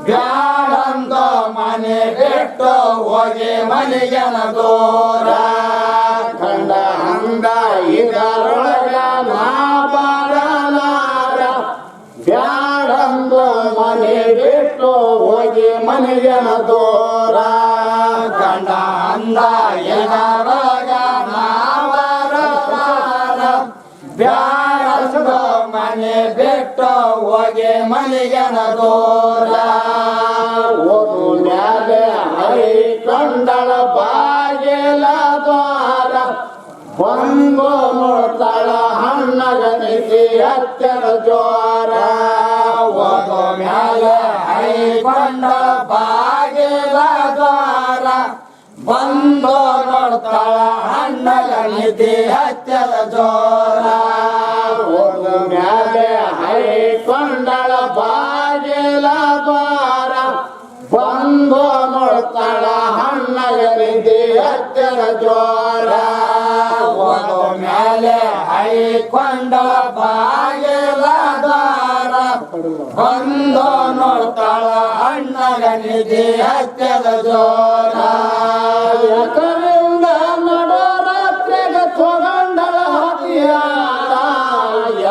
ಬ್ಯಾಡಂದ ಮನೆ ಬಿಟ್ಟು ಹೋಗಿ ಮನೆಗೆನ ದೂರ ಗಂಡ ಅಂದ ಇದರೊಳಗ ನಾ ಬರಲಾರ ಬ್ಯಾಡಂದ ಮನೆ ಬಿಟ್ಟು ಹೋಗಿ ಮನೆಜನ ದೂರ ಗಂಡ ಅಂದ ಇದರೊಳಗ ನಾ ಬರಲಾರ ಬ್ಯಾಡಂದ ಮನೆ ಬಿಟ್ಟು ಹೋಗಿ ಮನೆಗೆನ ದೂರ ಓದು ಮ್ಯಾಲೆ ಹರಿ ಕಂಡಳ ಬಾಗಿಲ ದ್ವಾರ ಬಂದು ನೋಡ್ತಾಳ ಹಣ್ಣಗ ನಿಧಿ ಹತ್ತರ ಜೋರ ಓದು ಮ್ಯಾಲೆ ಹೈಕೊಂಡ ಬಾಗಿಲ ದ್ವಾರ ಬಂದು ನೋಡ್ತಾಳ ಹಣ್ಣಗ ನಿಧಿ ಹತ್ಯದ ಜೋರ ಓದು ಮ್ಯಾಲೆ ಹರಿ ಕಂಡಳ ಬಾಗಿಲ ದ್ವಾರ ಬಂದು ನೋಡ್ತಾಳ ಹಣ್ಣಗ ನಿಧಿ ಹತ್ತರ ಜೋರ ಓದು ಮ್ಯಾಲೆ ಹೈಕೊಂಡ ಬಾಗಿಲ ದ್ವಾರ ಬಂದು ನೋಡ್ತಾಳ ಹಣ್ಣಗ ನಿಧಿ ಹತ್ಯದ ಜೋರ ಎಕರಿಂದ ನಡರಾತ್ರಿಗ ತೊಗೊಂಡಳ ಹತಿಯಾರ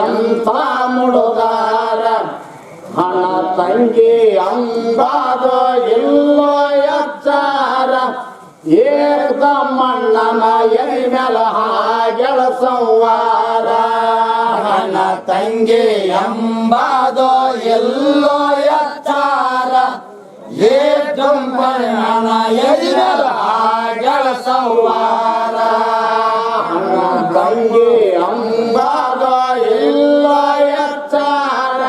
ಎಂಥ ಮುಡುಗಾರ ಹಣ ತಂಗಿ ಅಂಬಾದೋ ಇಲ್ಲೋ ಎಚ್ಚಾರ ಏಕದಮ್ಮಣ್ಣನ ಎಲಿ ಮೇಲ ಹಾಗೆಳ ಸಂವಾರ ಹಣ ತಂಗಿ ಎಂಬಾದೋ ಎಲ್ಲೋ ಎಚ್ಚಾರ ಏಕದಮ್ಮಣ್ಣನ ಎಲಿ ಮೇಲ ಹಾಗೆಳ ಸಂವಾರ ಹಣ ತಂಗಿ ಅಂಬಾದೋ ಇಲ್ಲೋ ಎಚ್ಚಾರ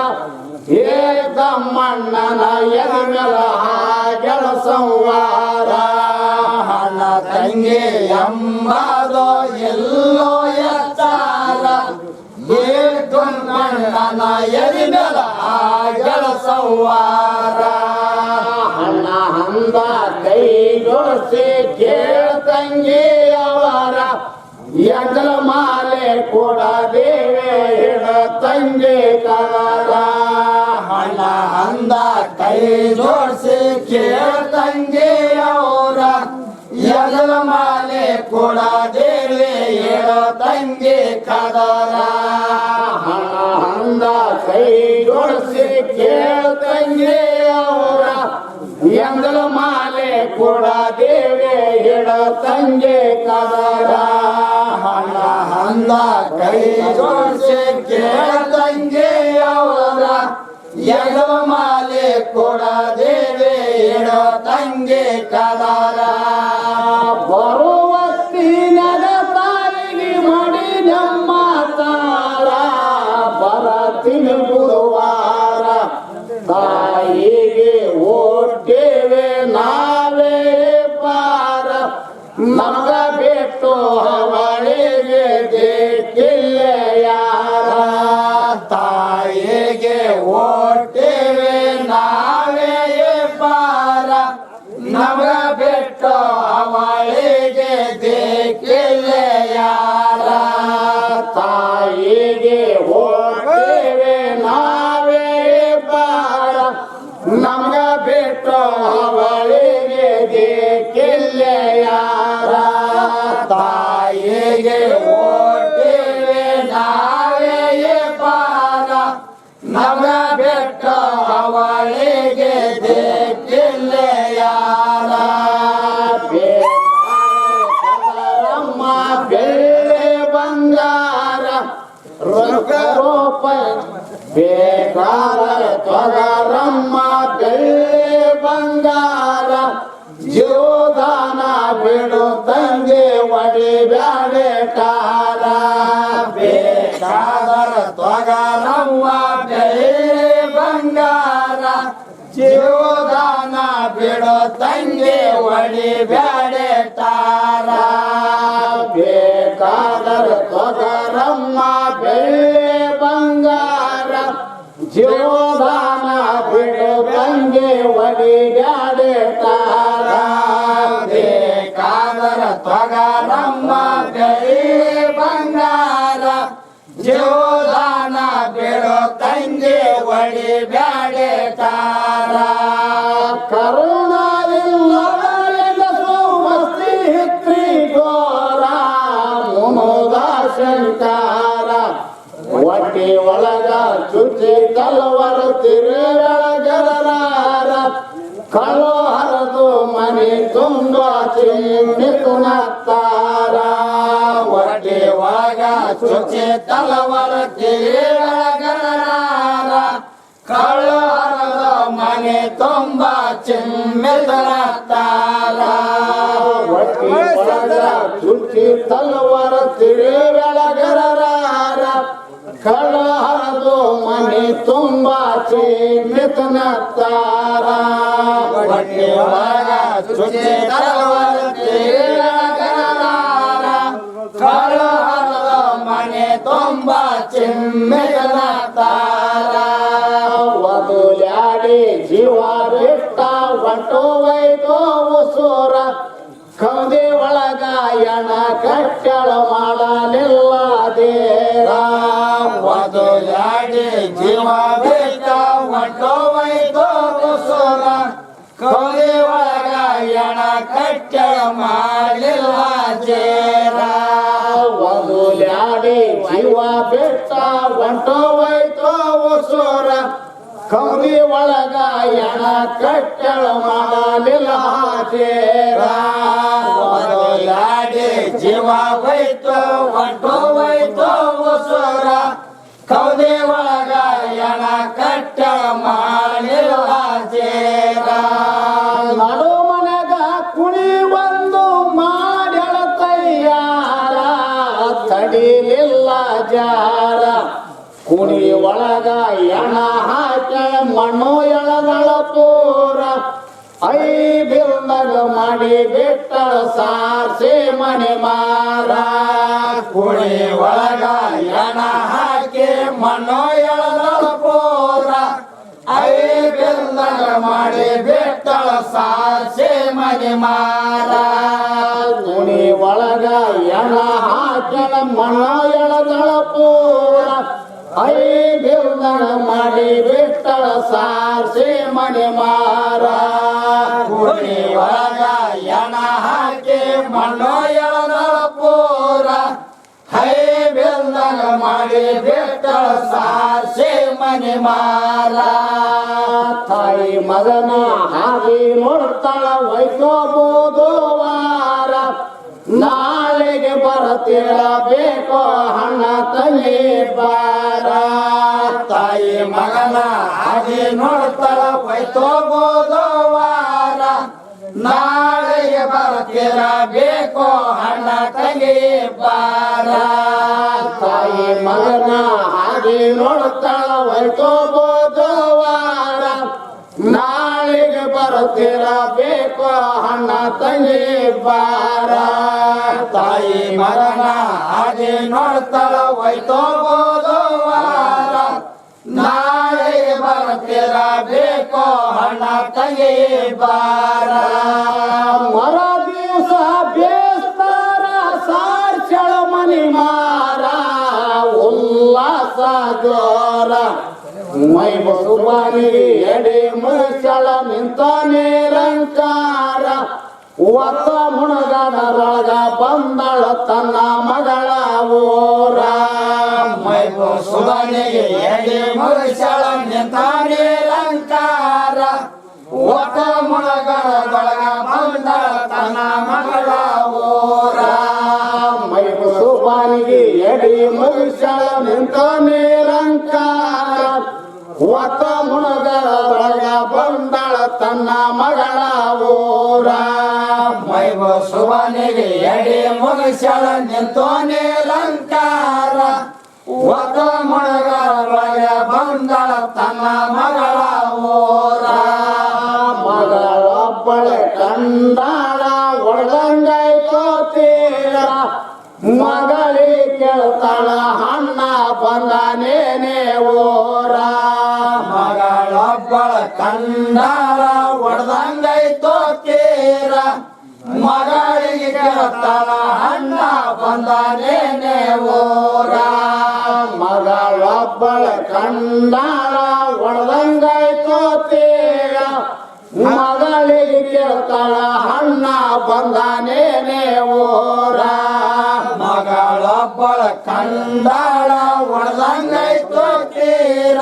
ಏಕದಮ್ಮಣ್ಣನ ಎಲಿ ಮೇಲ ಹಾಗೆಳ ಸಂವಾರ ಹಣ ತಂಗಿ ಎಂಬಾದೋ ಎಲ್ಲೋ ಎಚ್ಚಾರ ಏಕದಮ್ಮಣ್ಣನ ಎಲಿ ಮೇಲ ಹಾಗೆಳ ಸಂವಾರ ಹಣ ಹಂದ ಕೈ ಜೋಡಿಸಿ ಕೇಳ್ತಂಗಿ ಅವರ ಯಂಗಲ ಮಾಲೆ ಕೂಡ ದೇವೆ ಹಿಡ ತಂಗಿ ಕವರ ಹಣ ಅಂದ ಕೈ ಜೋಡಿಸಿ ಕೇಳ್ತಂಗಿ ಅವರ ಯಗಲ ಮಾಲೆ ಕೂಡ ದೇವಿ ಹೇಳೋ ತಂಗಿ ಕದರ ಹಣ ಹಂದ ಕೈ ಜೋಡಿಸಿ ಕೇಳ್ತಂಗಿ ಅವರ ಯಂಗಲ ಮಾಲೆ ಕೂಡ ದೇವೆ ಹಿಡ ತಂಗಿ ಕವರ ಹಣ ಅಂದ ಕೈ ಜೋಡಿಸಿ ಕೇಳ್ತಂಗಿ ಅವರ ಯಗಲ ಮಾಲೆ ಕೂಡ ದೇವಿ ಹೇಳೋ ತಂಗಿ ಕದರ ಬರುವತ್ತಿನದ ತಾಯಿಗೆ ಮಾಡಿ ನಮ್ಮ ತಾರ ಬರತೀನಿ ಬುಧವಾರ ತಾಯಿಗೆ ಓಟೇವೆ ನಾವೇ ಪಾರ ನಮಗ ಬಿಟ್ಟು ಅವಳಿಗೆ ದೇಕಿಲ್ಲ ಯಾರ ತಾಯಿಗೆ ಓಟೇವೆ ನಾವೇ ಪಾರ ನಮಗ ಬಿಟ್ಟು ಅವಳಿಗೆ ದೇಕಿಲ್ಲ ಯಾರ ತಾಯಿಗೆ ಓಟೇವೆ ನಾವೇ ಪಾರ ನಮಗ ಬಿಟ್ಟು ಅವಳಿಗೆ ದೇಕಿಲ್ಲ ಯಾರ ತಾಯಿಗೆ ಓಟೇವೆ ನಾವೇ ಪಾರ ನಮಗ ಬಿಟ್ಟು ಅವಳಿಗೆ ದೇಕಿಲ್ಲ ಯಾರ ಬೇರಮ್ಮ ಬೆಳ್ಳಿ ಬಂಗಾರ ರೂಪ ಬೇಕಾದ ತೊಗರ ಬ್ಯಾಡೇಟಾರ ಬೇಕಾದರ ತೊಗರವ್ವ ಬೆಳ್ಳಿ ಬಂಗಾರ ಜೀವದಾನ ಬಿಡೋ ತಂಗಿ ಒಡಿ ಬ್ಯಾಡೇಟಾರ ಬೇಕಾದರ ತೊಗರಮ್ಮ ಬೆಳ್ಳಿ ಬಂಗಾರ ಜೀವದಾನ ಬಿಡೋ ತಂಗಿ ಒಡಿ ಬ್ಯಾಡೇಟಾರ ಬೇಕಾದರ ತೊಗರಮ್ಮ ಬೆಳ್ಳಿ ಬಂಗಾರ ಜೀವದಾನ ಬಿಡೋ ತಂಗಿ ಒಡಿ ಬ್ಯಾಡೇಟಾರ ಕರುಣಾವಿಲ್ಲ ಮಸ್ತಿ ಹಿತ್ರಿ ಗೋರ ಮುನೋದ ಶಂಕಾರ ಒಟ್ಟಿ ಒಳಗ ಚುಚ್ಚಿ ಕಲ್ವರ ತಿರುಳಗರಾರ ಕಳು ಹರಿದು ಮನೆ ತುಂಬ ಚಿನ್ನಿತುನತ್ತಾರ ಒಟ್ಟಿ ಒಳಗ ಚುಚ್ಚಿ ತಲವರ ತಿರುಳಗರಾರ ಕಳು ಹರಿದು ಮನೆ ತುಂಬ ಚಿಮ್ಮಿತುನತ್ತಾರ ಒಟ್ಟಿ ಒಳಗ ಚುಚ್ಚಿ ತಲವರ ತಿರುಳಗರಾರ ಕಳ ಹರಿದು ಮನೆ ತುಂಬ ಚಿಮ್ಮಿತುನತ್ತಾರ ಒಟ್ಟಿ ಒಳಗ ಚುಚ್ಚಿ ತಲವರ ತಿರುಳಗರಾರ ಕಳ ಹರಿದು ಮನೆ ತುಂಬ ಚಿಮ್ಮಿತುನತ್ತಾರ ವದುಲ್ಯಾಡಿ ಜೀವ ಬಿಟ್ಟ ಹೊಂಟೋಯ್ತೋ ಉಸೂರ ಕೌದಿ ಒಳಗ ಎಣ ಕಟ್ಟಳ ಮಾಡಲಿಲ್ಲ ದೇರ ವದುಲ್ಯಾಡಿ ಜೀವ ಬಿಟ್ಟ ಹೊಂಟೋಯ್ತೋ ಉಸೂರ ಕೌದಿ ಒಳಗ ಎಣ ಕಟ್ಟಳ ಮಾಡಲಿಲ್ಲ ದೇರ ವದುಲ್ಯಾಡಿ ಜೀವ ಬಿಟ್ಟ ಹೊಂಟೋಯ್ತೋ ಉಸೂರ ಕೌದಿ ಒಳಗ ಎಣ ಕಟ್ಟಳ ಮಾಡಲಿಲ್ಲ ಹಾಜೇರ ವದುಲ್ಯಾಡಿ ಜೀವ ಹೋಯ್ತು ಹೊಂಟೋಯ್ತು ಉಸುರ ಕೌದಿ ಒಳಗ ಎಣ ಕಟ್ಟಳ ಮಾಡಲಿಲ್ಲ ಹಾಜೇರ ನಡು ಮನೆಗ ಕುಣಿ ಒಂದು ಮಾಡ್ಯಳ ತಯ್ಯಾರ ತಡಿಲಿಲ್ಲ ಜಾರ ಕುಣಿ ಒಳಗ ಎಣ ಹಾಕ ಮಣ್ಣು ಎಳದಳ ಪೂರ ಐ ಬಿಲ್ದಾಗ ಮಾಡಿ ಬಿಟ್ಟಳ ಸಾರ್ಸಿ ಮನೆ ಮಾರ ಕುಣಿ ಒಳಗ ಎಣ ಹಾಕಿ ಮಣ್ಣು ಎಳದಳ ಪೂರ ಐ ಬಿಲ್ದಾಗ ಮಾಡಿ ಬಿಟ್ಟಳ ಸಾರ್ಸಿ ಮನೆ ಮಾರ ಕುಣಿ ಒಳಗ ಎಣ ಹಾಕಿ ಮಣ್ಣು ಎಳದಳ ಪೂರ ಐ ಬಿಲ್ದಾಗ ಮಾಡಿ ಬಿಟ್ಟಳ ಸಾರ್ಸಿ ಮನೆ ಮಾರ ಕುಣಿ ಒಳಗ ಎಣ ಹಾಕಿ ಮಣ್ಣು ಎಳದಳ ಪೂರ ಹೈ ಬಿಲ್ದಾಗ ಮಾಡಿ ಬಿಟ್ಟಳ ಸಾರ್ಸಿ ಮನೆ ಮಾರ ತಾಯಿ ಮಗನ ಹಾಗೆ ನೋಡ್ತಾಳ ವೈಕೋಬೋದು ವಾರ ನಾಳೆಗೆ ಬರ್ತಿರಬೇಕು ಹಣ್ಣ ತಂಗಿ ಬಾರ ತಾಯಿ ಮಗನ ಹಾಗೆ ನೋಡ್ತಾಳ ಬೈತೋಬೋದು ವಾರ ನಾಳೆಗೆ ಬರ್ತಿರಬೇಕು ಹಣ್ಣ ತಂಗಿ ಬಾರ ತಾಯಿ ಮಗನ ಹಾಗೆ ನೋಡ್ತಾಳ ಬೈತೋಬೋದು ವಾರ ನಾಳೆಗೆ ಬರ್ತಿರಬೇಕು ಹಣ್ಣ ತಂಗಿ ಬಾರ ತಾಯಿ ಮಗನ ಹಾಗೆ ನೋಡ್ತಾಳ ಒಯ್ತೋಬೋದು ವಾರ ನಾಳೆಗೆ ಬರ್ತಿರಬೇಕು ಹಣ್ಣ ತಂಗಿ ಬಾರ ಮರ ದಿವಸ ಬೇಸ್ತಾರ ಸಾರ್ಚಳ ಮನಿ ಮಾರ ಉಲ್ಲಾಸ ಜೋರ ಮೈ ಬಸುಬಾನಿಗೆ ಎಡೆ ಮುಚ್ಚಳ ನಿಂತ ನಿರಂಕಾರ ಒತ್ತ ಮುಣಗನರೊಳಗ ಬಂದಳ ತನ್ನ ಮಗಳ ಊರ ಮೈ ಬಸುಬಾನಿಗೆ ಎಡೆ ಮುಚ್ಚಳ ನಿಂತ ನಿರಂಕಾರ ಒತ್ತ ಮುಣಗನರೊಳಗ ಬಂದಳ ತನ್ನ ಮಗಳ ಊರ ಮೈ ಬಸುಬಾನಿಗೆ ಎಡೆ ಮುಚ್ಚಳ ನಿಂತ ನಿರಂಕಾರ ಒತ್ತ ಮುಣಗನರೊಳಗ ಬಂದಳ ತನ್ನ ಮಗಳ ಊರ ಮೈ ವೈಭವ ಸುಬನಿಗೆ ಎಡೆ ಮುಗಿಸಳ ನಿಂತೋ ನೀಲಂಕಾರ ಒತ್ತ ಮುಳುಗರೊಳಗೆ ಬಂದಳ ತನ್ನ ಮಗಳ ಊರ ಮಗಳೊಬ್ಬಳ ಕಂದಾಳ ಒಳಗಂಗಾಯ್ತೋ ತೀರ ಮಗಳಿ ಕೇಳ್ತಾಳ ಹಣ್ಣ ಬಂದಾನೇನೆ ಊರ ಮಗಳೊಬ್ಬಳ ಕಂದಾಳ ಒಡ್ದಂಗೈತೋ ತೀರ ಮಗಳಿಗೆ ಕೇಳ್ತಾಳ ಹಣ್ಣ ಬಂದಾನೇನೆ ಊರ ಮಗಳೊಬ್ಬಳ ಕಂದಾಳ ಒಡ್ದಂಗೈತೋ ತೀರ ಮಗಳಿಗೆ ಕೇಳ್ತಾಳ ಹಣ್ಣ ಬಂದಾನೇನೆ ಊರ ಮಗಳೊಬ್ಬಳ ಕಂದಾಳ ಒಡ್ದಂಗೈತೋ ತೀರ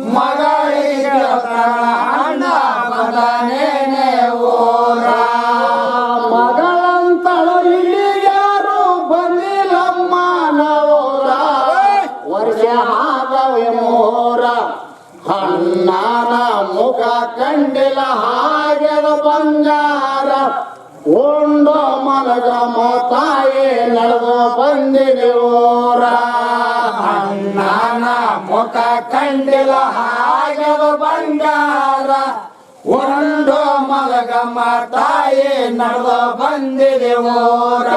ಮಗಳಿಗೆ ಕೇಳ್ತಾಳ ಹಣ್ಣ ಬಂದಾನೇನೆ ಊರ ಮಗಳಂತಳು ಇಲ್ಲಿ ಯಾರು ಬಂದಿಲ್ಲಮ್ಮನವರ ವರ್ಷ ಆದವೆ ಮೂರ ಹಣ್ಣಾನ ಮುಖ ಕಂಡಿಲ್ಲ ಹಾಗೆದ ಬಂಗಾರ ಉಂಡೋ ಮಲಗ ತಾಯಿ ನಡೆದು ಬಂದಿದೆ ಊರ ಹಣ್ಣಾನ ಮುಖ ಕಂಡಿಲ್ಲ ಹಾಗೆದ ಬಂಗಾರ ಉಂಡೋ ಮಲಗ ತಾಯಿ ನಡೆದು ಬಂದಿದೆ ಊರ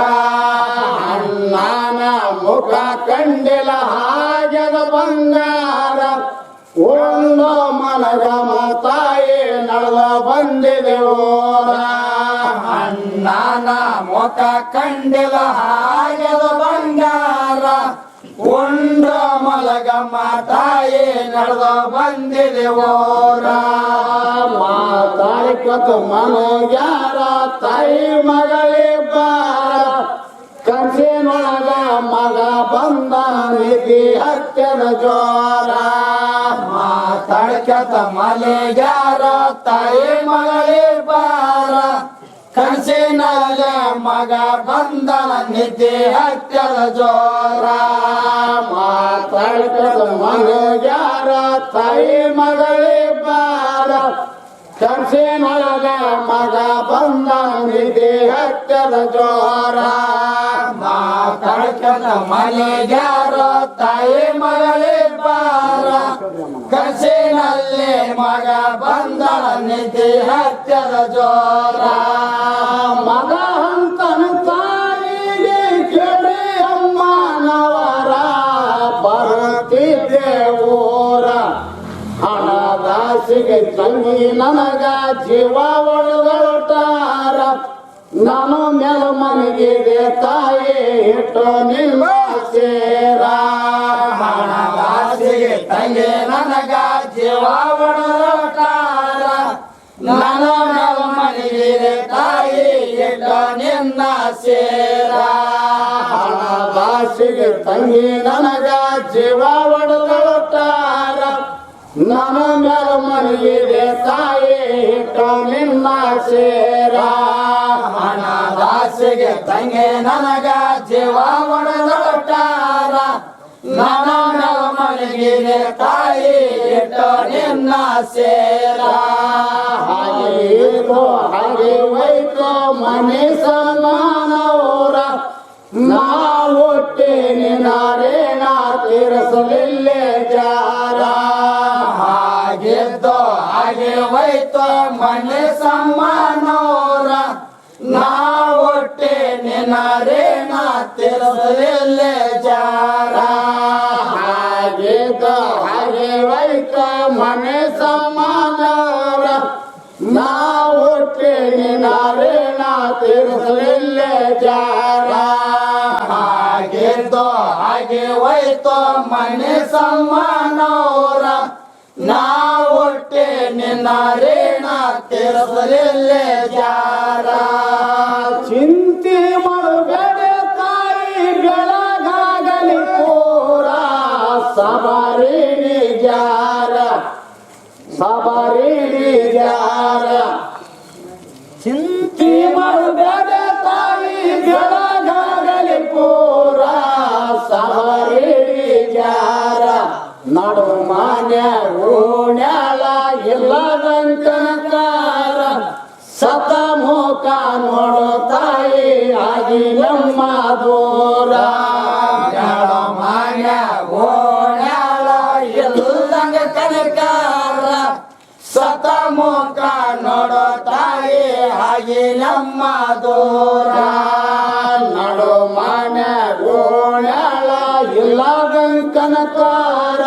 ಹಣ್ಣಾನ ಮುಖ ಕಂಡಿಲ್ಲ ಹಾಗೆದ ಬಂಗಾರ ಉಂಡೋ ಮಲಗ ತಾಯಿ ನಡೆದ ಬಂದಿದೆ ಊರ ಅಣ್ಣನ ಮುಖ ಕಂಡಿಲ ಹಾಗೆದ ಬಂಗಾರ ಉಂಡೋ ಮಲಗ ತಾಯಿ ನಡೆದ ಬಂದಿದೆ ಊರ ಮಾತಾಡಿಕೊತು ಮನೋಗ್ಯಾರ ತಾಯಿ ಮಗಳಿಬ್ಬಾರ ಕನಸಿನೊಳಗ ಮಗ ಬಂದ ನಿಧಿ ಹತ್ಯದ ಜೋರ ಮಾತಾಡ್ಕತ ಮಲೆಗ್ಯಾರ ತಾಯಿ ಮಗಳಿಬ್ಬಾರ ಕನಸಿನೊಳಗ ಮಗ ಬಂದ ನಿಧಿ ಹತ್ಯದ ಜೋರ ಮಾತಾಡ್ಕತ ಮಲೆಗ್ಯಾರ ತಾಯಿ ಮಗಳಿಬ್ಬಾರ ಕನಸಿನೊಳಗ ಮಗ ಬಂದ ನಿಧಿ ಹತ್ಯದ ಜೋರ ಮಾತಾಡ್ಕತ ಮಲೆಗ್ಯಾರ ತಾಯಿ ಮಗಳಿಬ್ಬಾರ ಕನಸಿನಲ್ಲಿ ಮಗ ಬಂದ ನಿಧಿ ಹತ್ಯದ ಜೋರ ಮಗ ಅಂತನ ತಾಯಿಗೆ ಕೇಳಿ ಅಮ್ಮನವರ ಬರುತ್ತಿದ್ದೆ ಊರ ಹಣದಾಸಿಗೆ ತಂಗಿ ನನಗ ಜೀವ ಒಳಗೊಳ್ತಾರ ನಾನು ಮೇಲ ಮನೆಗಿದೆ ತಾಯಿ ಇಟ್ಟು ನಿಮ್ಮ ಸೇರ ಹಣದಾಸಿಗೆ ತಂಗಿ ನನಗ ಜೀವ ಒಳಗೊಳ್ತಾರ ನಾನು ಮೇಲ ಮನೆಗಿದೆ ತಾಯಿ ಇಟ್ಟು ನಿನ್ನ ಸೇರ ಹಣದಾಸಿಗೆ ತಂಗಿ ನನಗ ಜೀವ ಒಳಗೊಳ್ತಾರ ನಾನು ಮೇಲ ಮನೆಗಿದೆ ತಾಯಿ ಇಟ್ಟು ನಿನ್ನ ಸೇರ ಹಣದಾಸಿಗೆ ತಂಗಿ ನನಗ ಜೀವ ಒಡೆದೊಟ್ಟಾರ ನಾನು ಮೇಲ ಮನೆಗಿದೆ ತಾಯಿ ಇಟ್ಟು ನಿನ್ನ ಸೇರ ಹಾಗೆ ಹೋಯ್ತು ಮನೆ ಸಮಾನವರ ನಾವು ನಿನಾರೇಣ ತೀರಿಸಲಿಲ್ಲೇ ಜಾರ ಹಾಗೆದ್ದೋ ಹಾಗೆ ಹೋಯ್ತು ಮನೆ ಸಮಾನವರ ನಾವೊಟ್ಟೆ ನಿನಾರೇಣ ತೀರಿಸಲಿಲ್ಲೇ ಜಾರ ಹಾಗೆದ್ದೋ ಹಾಗೆ ಹೋಯ್ತು ಮನೆ ಸಮಾನವರ ನಾವೊಟ್ಟೆ ನಿನಾರೇಣ ತೀರಿಸಲಿಲ್ಲೇ ಜಾರ ಹಾಗೆದ್ದೋ ಹಾಗೆ ಹೋಯ್ತು ಮನೆ ಸಮಾನವರ ನಾವೊಟ್ಟೆ ನಿನಾರೇಣ ತೀರಿಸಲಿಲ್ಲೇ ಜಾರ ಚಿಂತೆ ಮಾಡಬೇಡ ತಾಯಿ ಬೆಳಗಾಗಲಿ ಪೂರ ಸಬಾರಿ ಜಾರ ಚಿಂತೆ ಮಾಡಬೇಡ ತಾಯಿ ಬೆಳಗಾಗಲಿ ಪೂರ ಸಬಾರಿ ಜಾರ ನಡು ಮಾನ್ಯ ಓಣ್ಯಾಳ ಇಲ್ಲದಂಕನಕಾರ ಸತ ಮುಖ ನೋಡು ಆಗಿ ನಮ್ಮ ದೂರ ನಡು ಮನೆ ಓಣ್ಯಾಳ ಇಲ್ಲಂಗ ಕನಕಾರ ಸತ ಮುಖ ನೋಡೋ ತಾಯಿ ಆಗಿ ನಮ್ಮ ದೂರ ನಡು ಮನೆ ಓಣ್ಯಾಳ ಇಲ್ಲಂಗ ಕನಕಾರ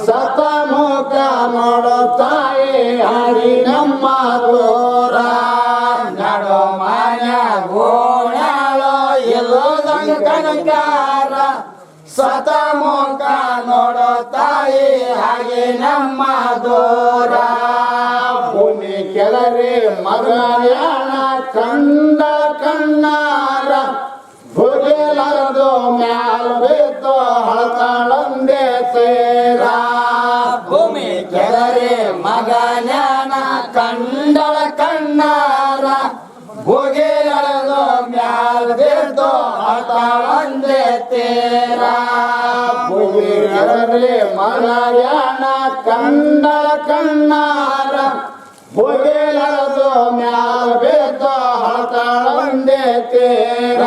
ಸತ ಮುಖ ನೋಡೋ ತಾಯಿ ಆಗಿ ನಮ್ಮ ದೂರ ನಡು ಮನೆ ಓಣ್ಯಾಳ ಇಲ್ಲಂಗ ಕನಕಾರ ಸತ ಮುಖ ನೋಡೋ ತಾಯಿ ಹಾಗೆ ನಮ್ಮ ದೂರ ಭೂಮಿ ಕೆಳರೆ ಮಗನ ಕಂಡ ಕಣ್ಣಾರ ಭುಗೆಲದು ಮ್ಯಾಲ ಬಿದ್ದು ಹಳತಾಳಂದೆ ಸೇರ ಭೂಮಿ ಕೆಳರೆ ಮಗನ ಕಂಡಳ ಕಣ್ಣಾರ ಭುಗೆಲದು ಮ್ಯಾಲ ಬಿದ್ದು ಹಳತಾಳಂದೆ ತೇರ ಭೂಮಿ ಕೆಳರೆ ಮಗನ ಕಂಡಳ ಕಣ್ಣಾರ ಭುಗೆಲದು ಮ್ಯಾಲ ಬಿದ್ದು ಹಳತಾಳಂದೆ ತೇರ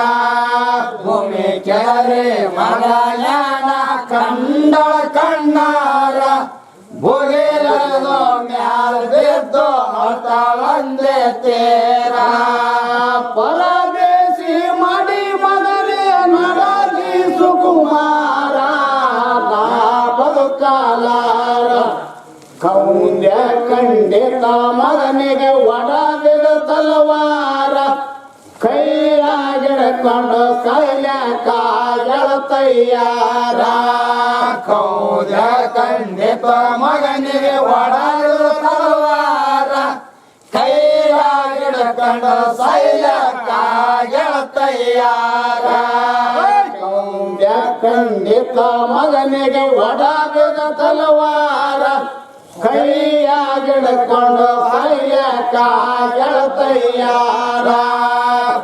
ಭೂಮಿ ಕೆಳರೆ ಮಗನ ಕಂಡಳ ಕಣ್ಣಾರ ಭುಗೆಲದು ಮ್ಯಾಲ ಬಿದ್ದು ಹಳತಾಳಂದೆ ತೇರ ಪರದೇಶಿ ಮಡಿ ಮಗನೇ ನಡದಿ ಸುಕುಮಾರ ಬದುಕಾಲಾರ ಕೌಂದ್ಯ ಖಂಡಿತ ಮಗನಿಗೆ ಒಡದಿದ ತಲವಾರ ಕೈಯಾಗಿಡ್ಕೊಂಡು ಕೈಲ ಕಾಯಳ ತಯ್ಯಾರ ಕೌಂದ್ಯ ಖಂಡಿತ ಮಗನಿಗೆ ಒಡದಿದ ತಲವಾರ ಕೈಯಾಗಿಡ್ಕೊಂಡು ಸೈಲ ಕಾಯಳ ತಯ್ಯಾರ ಕೌಂದ್ಯ ಖಂಡಿತ ಮಗನಿಗೆ ಒಡದಿದ ತಲವಾರ ಕೈಯಾಗಿಡ್ಕೊಂಡು ಸೈಲ ಕಾಯಳ ತಯ್ಯಾರ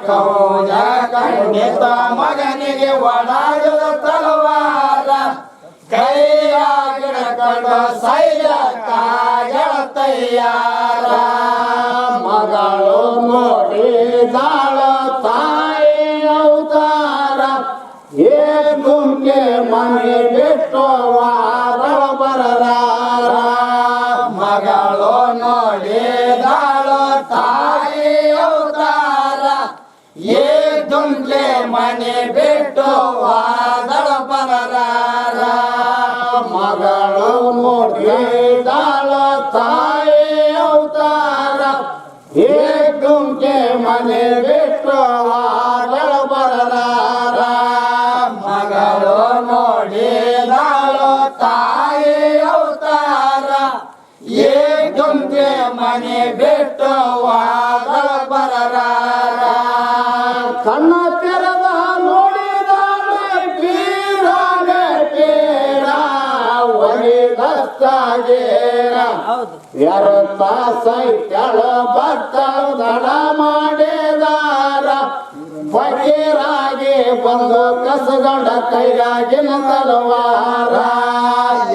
ಕೌಂದ್ಯ ಖಂಡಿತ ಮಗನಿಗೆ ಒಡದಿದ ತಲವಾರ ಕೈಯಾಗಿಡ್ಕೊಂಡು ಸೈಲ ಕಾಯಳ ತಯ್ಯಾರ ಮಗಳು ನೋಡಿದಾಳ ತಾಯಿ ಅವತಾರ ಏ ಗುಂಗೆ ಮನೆ ಬಿಟ್ಟು ವಾದಳ ಬರದಾರ ಮಗಳು ನೋಡಿದಾಳ ತಾಯಿ ಅವತಾರ ಏ ಗುಂಗೆ ಮನೆ ಬಿಟ್ಟು ವಾದಳ ಬರದಾರ ಮಗಳು ನೋಡಿದಾಳ ತಾಯಿ ಅವತಾರ ಏ ಗುಂಗೆ ಮನೆ ಬಿಟ್ಟು ವಾದಳ ಬರದಾರ ಮಗಳು ನೋಡಿದಾಳು ತಾಯಿ ಅವತಾರ ಏ ಗುಂಗೆ ಮನೆ ಬಿಟ್ಟು ವಾದಳ ಬರದಾರ ಕಣ್ಣ ತೆರೆದ ನೋಡಿದಾಳು ಪೀರಾಗ ಪೀರ ಒಲಿದಷ್ಟಾಗೇರ ಎರತ ಸೈಕಳ ಬಟ್ಟಲು ದಡ ಮಾಡಿದಾರ ಫಕೀರಾಗಿ ಬಂದು ಕಸಗೊಂಡ ಕೈಗಾಗಿನ ತಲವಾರ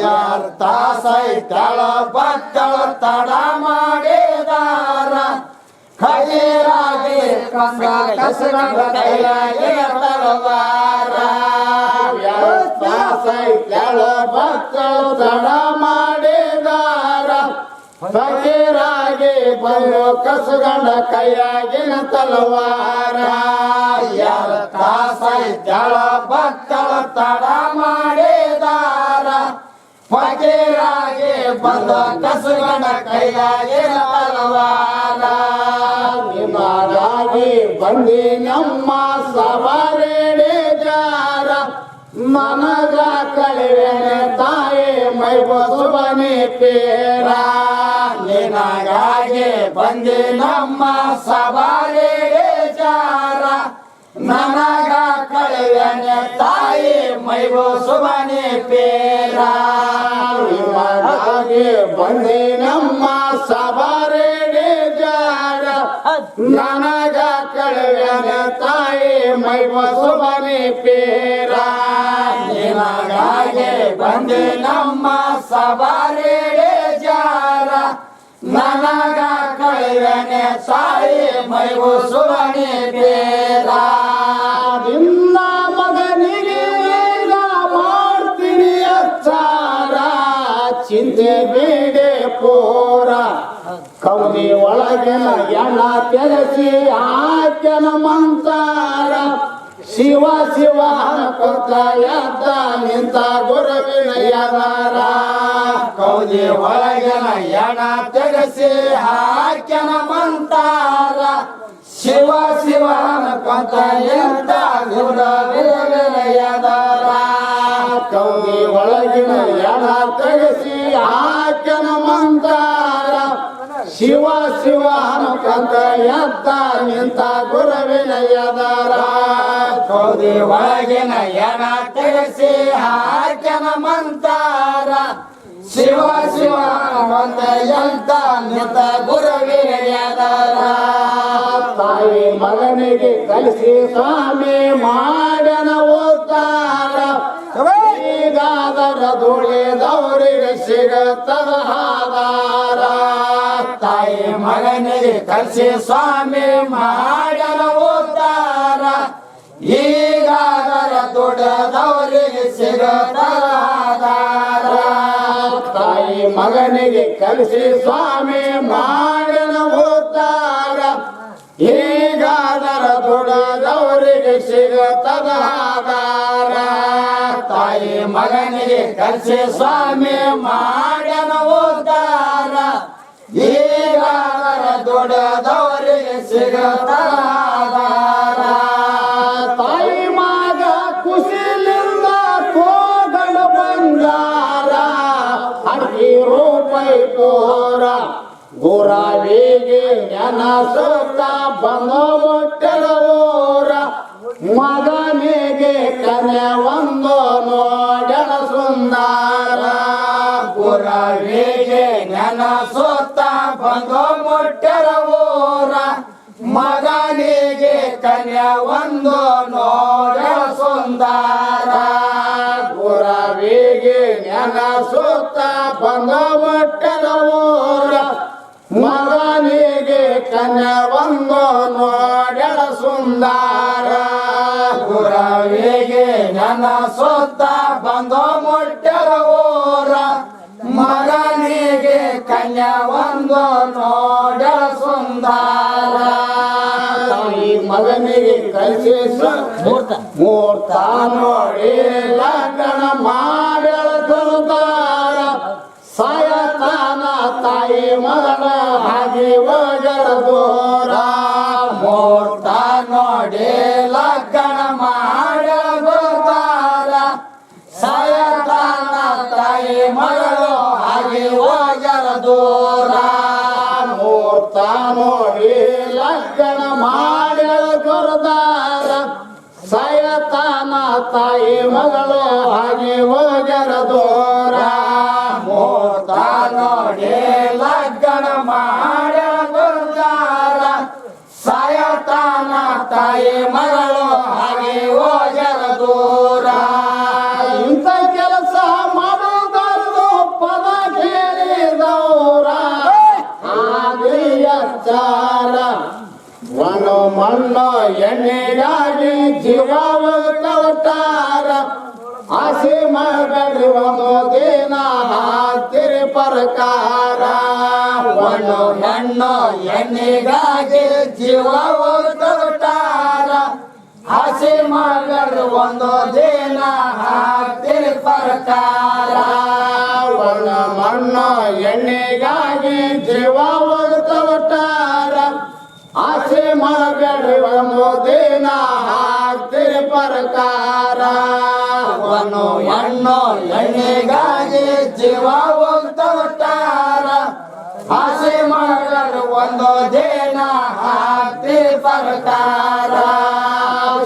ಯಾರ್ತ ಸೈಕಳ ಬಟ್ಟಲು ತಡ ಮಾಡಿದಾರ ಫಕೀರಾಗಿ ಬಂದು ಕಸಗೊಂಡ ಕೈಗಾಗಿನ ತಲವಾರ ಯಾರ್ತ ಸೈಕಳ ಬಟ್ಟಲು ತಡ ಮಾಡಿದಾರ ಫಕೀರಾಗಿ ಬಂದು ಕಸಗೊಂಡ ಕೈಯಾಗಿನ ತಲವಾರ ಯಾರತ ಸೈತಳ ಬಟ್ಟಳ ತಡ ಮಾಡಿದಾರ ಫಕೀರಾಗಿ ಬಂದು ಕಸಗೊಂಡ ಕೈಯಾಗಿನ ತಲವಾರ ನಿಮಗಾಗಿ ಬಂದಿ ನಮ್ಮ ಸವಾರೇಡಿ ಜಾರ ನನಗ ಕಳಿವೆನೆ ತಾಯಿ ಮೈಬಸುಬನಿ ಪೇರ ನಿನಗಾಗಿ ಬಂದಿ ನಮ್ಮ ಸವಾರಿ ಜಾರ ನನಗ ಕಳಿವೆನೆ ತಾಯಿ ಮೈಬಸುಬನಿ ಪೇರ ನಿನಗಾಗಿ ಬಂದಿ ನಮ್ಮ ಸವಾರಿ ಜಾರ ನನಗ ಕಳಿವೆನೆ ತಾಯಿ ಮೈಬಸುಬನಿ ಪೇರ ನಿನಗಾಗಿ ಬಂದಿ ನಮ್ಮ ಸವಾರಿ ಜಾರ ನನಗ ಕಳಿವೆನೆ ತಾಯಿ ಮೈಬಸುಬನಿ ಪೇರ ನಿನ್ನ ಮಗನಿಗೆ ಈಗ ಮಾಡ್ತೀನಿ ಅಚ್ಚಾರ ಚಿಂತೆ ಬೇಡೆ ಪೋರ ಕವನಿ ಒಳಗಿನ ಎಣ ತೆರೆಸಿ ಆಕೆನ ಮಂತಾರ ಶಿವ ಶಿವ ಕೊತ್ತ ಎದ್ದ ನಿಂತ ಗುರುವಿನ ಎದಾರ ಕೌದಿ ಒಳಗಿನ ಎಣ ತೆಗೆಸಿ ಹಾಕ್ಯನ ಮಂತಾರ ಶಿವ ಶಿವ ಕೊಂತ ಎಂತ ಗುರುವಿನ ಎದಾರ ಕೌದಿ ಒಳಗಿನ ಎಣ ತೆಗೆಸಿ ಆಕೆನ ಮಂತಾರ ಶಿವ ಶಿವ ಹನುಕಂತ ಎದ್ದ ನಿಂತ ಗುರುವಿನ ಎದಾರ ಕೌದಿ ಒಳಗಿನ ಎಣ ತೆಗೆಸಿ ಹಾಕ್ಯನ ಮಂತಾರ ಶಿವ ಶಿವ ಕೊಂತ ಎಂತ ನಿಂತ ಗುರುವಿನ ಎದಾರ ತಾಯಿ ಮಗನಿಗೆ ಕಲಿಸಿ ಸ್ವಾಮಿ ಮಾಡನ ಓದ್ತಾರ ಈಗಾದರ ದುಳಿದವರಿಗೆ ಸಿಗತ್ತದ ಆಧಾರ ತಾಯಿ ಮಗನಿಗೆ ಕಲಿಸಿ ಸ್ವಾಮಿ ಮಾಡನ ಓದ್ತಾರ ಈಗಾದರ ದುಡದವರಿಗೆ ಸಿಗತಾರ ತಾಯಿ ಮಗನಿಗೆ ಕಲಿಸಿ ಸ್ವಾಮಿ ಮಾಡನ ಓದ್ತಾರ ಈಗಾದರ ದುಡದವರಿಗೆ ಸಿಗತ್ತದ ಆಧಾರ ತಾಯಿ ಮಗನಿಗೆ ಕಲಿಸಿ ಸ್ವಾಮಿ ಮಾಡನ ಓದ್ತಾರ ಈಗಾದರ ದುಡದವರಿಗೆ ಸಿಗತಾರ ತಾಯಿ ಮಗ ಕುಶಿಲಿಂದ ಕೋಗಣ ಬಂಗಾರ ಅಕ್ಕಿ ರೂಪಾಯಿ ತೋರ ಗುರಾವಿಗೆ ನೆನಸುತ್ತ ಬಂದ ಮೊಟ್ಟೆರ ಊರ ಮಗನಿಗೆ ಕನ್ಯೆ ಒಂದು ನೋಡಣ ಸುಂದರ ಗುರವಿಗೆ ನೆನಸುತ್ತ ಬಂದು ಮುಟ್ಟರ ಊರ ಮಗನಿಗೆ ಕನ್ಯಾ ಒಂದು ನೋಡ ಸುಂದರ ಗುರವಿಗೆ ನೆನಸುತ್ತ ಬಂದ ಮೊಟ್ಟೆರ ಊರ ಮಗನಿಗೆ ಕನ್ಯೆ ಒಂದು ನೋಡಣ ಸುಂದರ ಗುರವಿಗೆ ನೆನಸುತ್ತ ಬಂದು ಮುಟ್ಟರ ಊರ ಮಗನಿಗೆ ಕನ್ಯಾ ಒಂದು ನೋಡ ಸುಂದರ ತಾಯಿ ಮಗನಿಗೆ ಕಲಿಸಿ ಮೂರ್ತ ನೋಡಿ ಲಗ್ನ ಮಾಡಳ ಕರುದಾರ ಸಾಯತಾನ ತಾಯಿ ಮಗನ ಹಾಗೆ ಹೋಗರ ದೂರ ಮೂರ್ತ ನೋಡಿ ಲಗ್ನ ಮಾಡಬಾರ ಸಾಯತಾನ ತಾಯಿ ಮಗಳು ಹಾಗೆ ಹೋಗರ ದೂರ ಮೂರ್ತ ನೋಡಿ ಲಗ್ನ ಮಾಡಳ ಕರುದಾರ ಸಾಯತಾನ ತಾಯಿ ಮಗಳು ಹಾಗೆ ಹೋಗರ ದೂರ ಮೂರ್ತ ನೋಡಿ ಲಗ್ನ ಮಾಡಬಾರ ಸಾಯತಾನ ತಾಯಿ ಮಗಳು ಹಾಗೆ ಹೋಗರ ದೂರ ಇಂಥ ಕೆಲಸ ಮಾಡೋದಾರದು ಪದ ಕೇಳಿದವರ ಆದಿಯಚ್ಚಾರ ಮಣ್ಣು ಮಣ್ಣು ಎಣ್ಣೆಗಾಗಿ ಜೀವ ತವಟಾರ ಆಸೆ ಮಾಡಬೇಡ್ರಿ ಒಂದು ದಿನ ಹಾಕ್ತಿರಿ ಪ್ರಕಾರ ಮಣ್ಣು ಮಣ್ಣು ಎಣ್ಣಿಗಾಗಿ ಜೀವ ಹೋಗ್ತಾರ ಹಸಿ ಮಗಳು ಒಂದು ದಿನ ಹಾಕ್ತಿರಿ ಪ್ರಕಾರ ಮಣ್ಣು ಮಣ್ಣು ಎಣ್ಣೆಗಾಗಿ ಜೀವ ತವಟಾರ ಆಸೆ ಮಾಡಬೇಡ್ರಿ ಒಂದು ದಿನ ಹಾಕ್ತಿರಿ ಪ್ರಕಾರ ಮಣ್ಣು ಮಣ್ಣು ಎಣ್ಣಿಗಾಗಿ ಜೀವ ಹೋಗ್ತಾರ ಹಸಿ ಮಗಳು ಒಂದು ದಿನ ಹಾಕ್ತಿರಿ ಪ್ರಕಾರ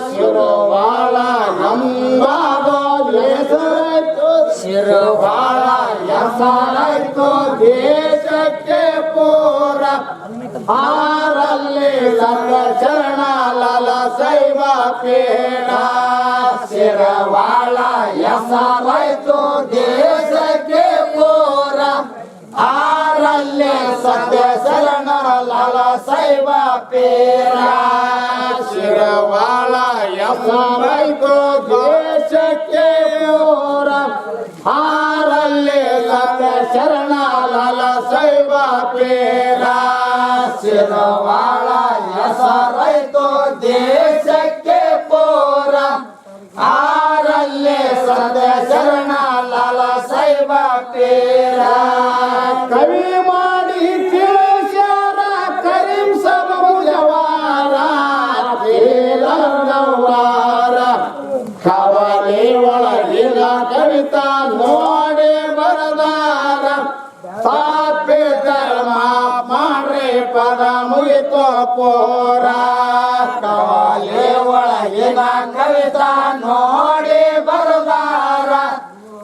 ಶಿರುವಾಳ ನಂಬಾದೋ ಹೆಸರಾಯ್ತು ಶಿರುವಾಳ ಹೆಸರಾಯ್ತು ದೇಶಕ್ಕೆ ಪೂರ ಆರಲ್ಲಿ ಸರ್ವ ಚರಣ ಲಲ ಶೈವ ಪೀಡ ಶಿರವಾಳ ಹೆಸರಾಯ್ತು ದೇಶಕ್ಕೆ ಪೂರ ಆರಲ್ಲಿ ಸತ್ಯ ಶರಣ ಲಾಲ ಸಾಹೇಬ ಪೇರ ಶಿರವಾಳ ಎಸಬೈತು ದೇಶಕ್ಕೆ ಊರ ಹಾರಲ್ಲಿ ಸತ್ಯ ಶರಣ ಲಾಲ ಸಾಹೇಬ ಪೇರ ಶಿರವಾಳ ಹೆಸರಾಯ್ತು ದೇಶಕ್ಕೆ ಪೋರ ಆರಲ್ಲೇ ಸದ್ಯ ಶರಣ ಲಾಲ ಸಾಹೇಬ ಪೇರ ಕವಿ ಮಾಡಿ ತಿಳಿಸ್ಯಾರ ಕರೀಂ ಸಬುಜವಾರ ಗೌವಾರ ಕವಲಿ ಒಳಗಿನ ಕವಿತಾ ನೋಡಿ ಬರದಾರ ಸಾಪೆ ಧರ್ಮ ಮಾಡ್ರಿ ಪದ ಮುಗಿತು ಪೋರ ಕವಲೆ ಒಳಗಿನ ಕವಿತಾ ನೋಡಿ ಬರದಾರ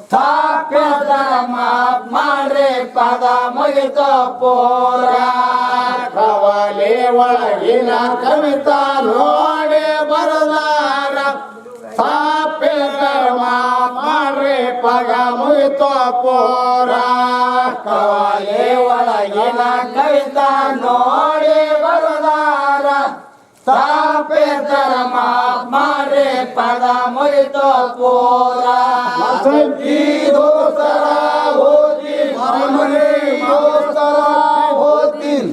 ಸ್ಥಾಪ್ಯದ ಮಾಪ್ ಮಾಡ್ರಿ ಪದ ಮುಗಿತು ಪೋರ ಕವಲಿ ಒಳಗಿನ ಕವಿತಾ ನೋಡಿ ಬರದಾರ ಸಾಪೆ ಧರ್ಮ ಮಾಡ್ರಿ ಪದ ಮುಗಿತು ಪೋರ ಕವಲೆ ಒಳಗಿನ ಕವಿತಾ ನೋಡಿ ಬರದಾರ ಸ್ಥಾಪ್ಯದ ಮಾಪ್ ಮಾಡ್ರಿ ಪದ ಮುಗಿತು ಪೋರ ಸಂಗೀ ದೋಸ್ತರ ಹೋದಿ ಮರಮನೆ ದೋಸ್ತರ ಹೋದಿನ್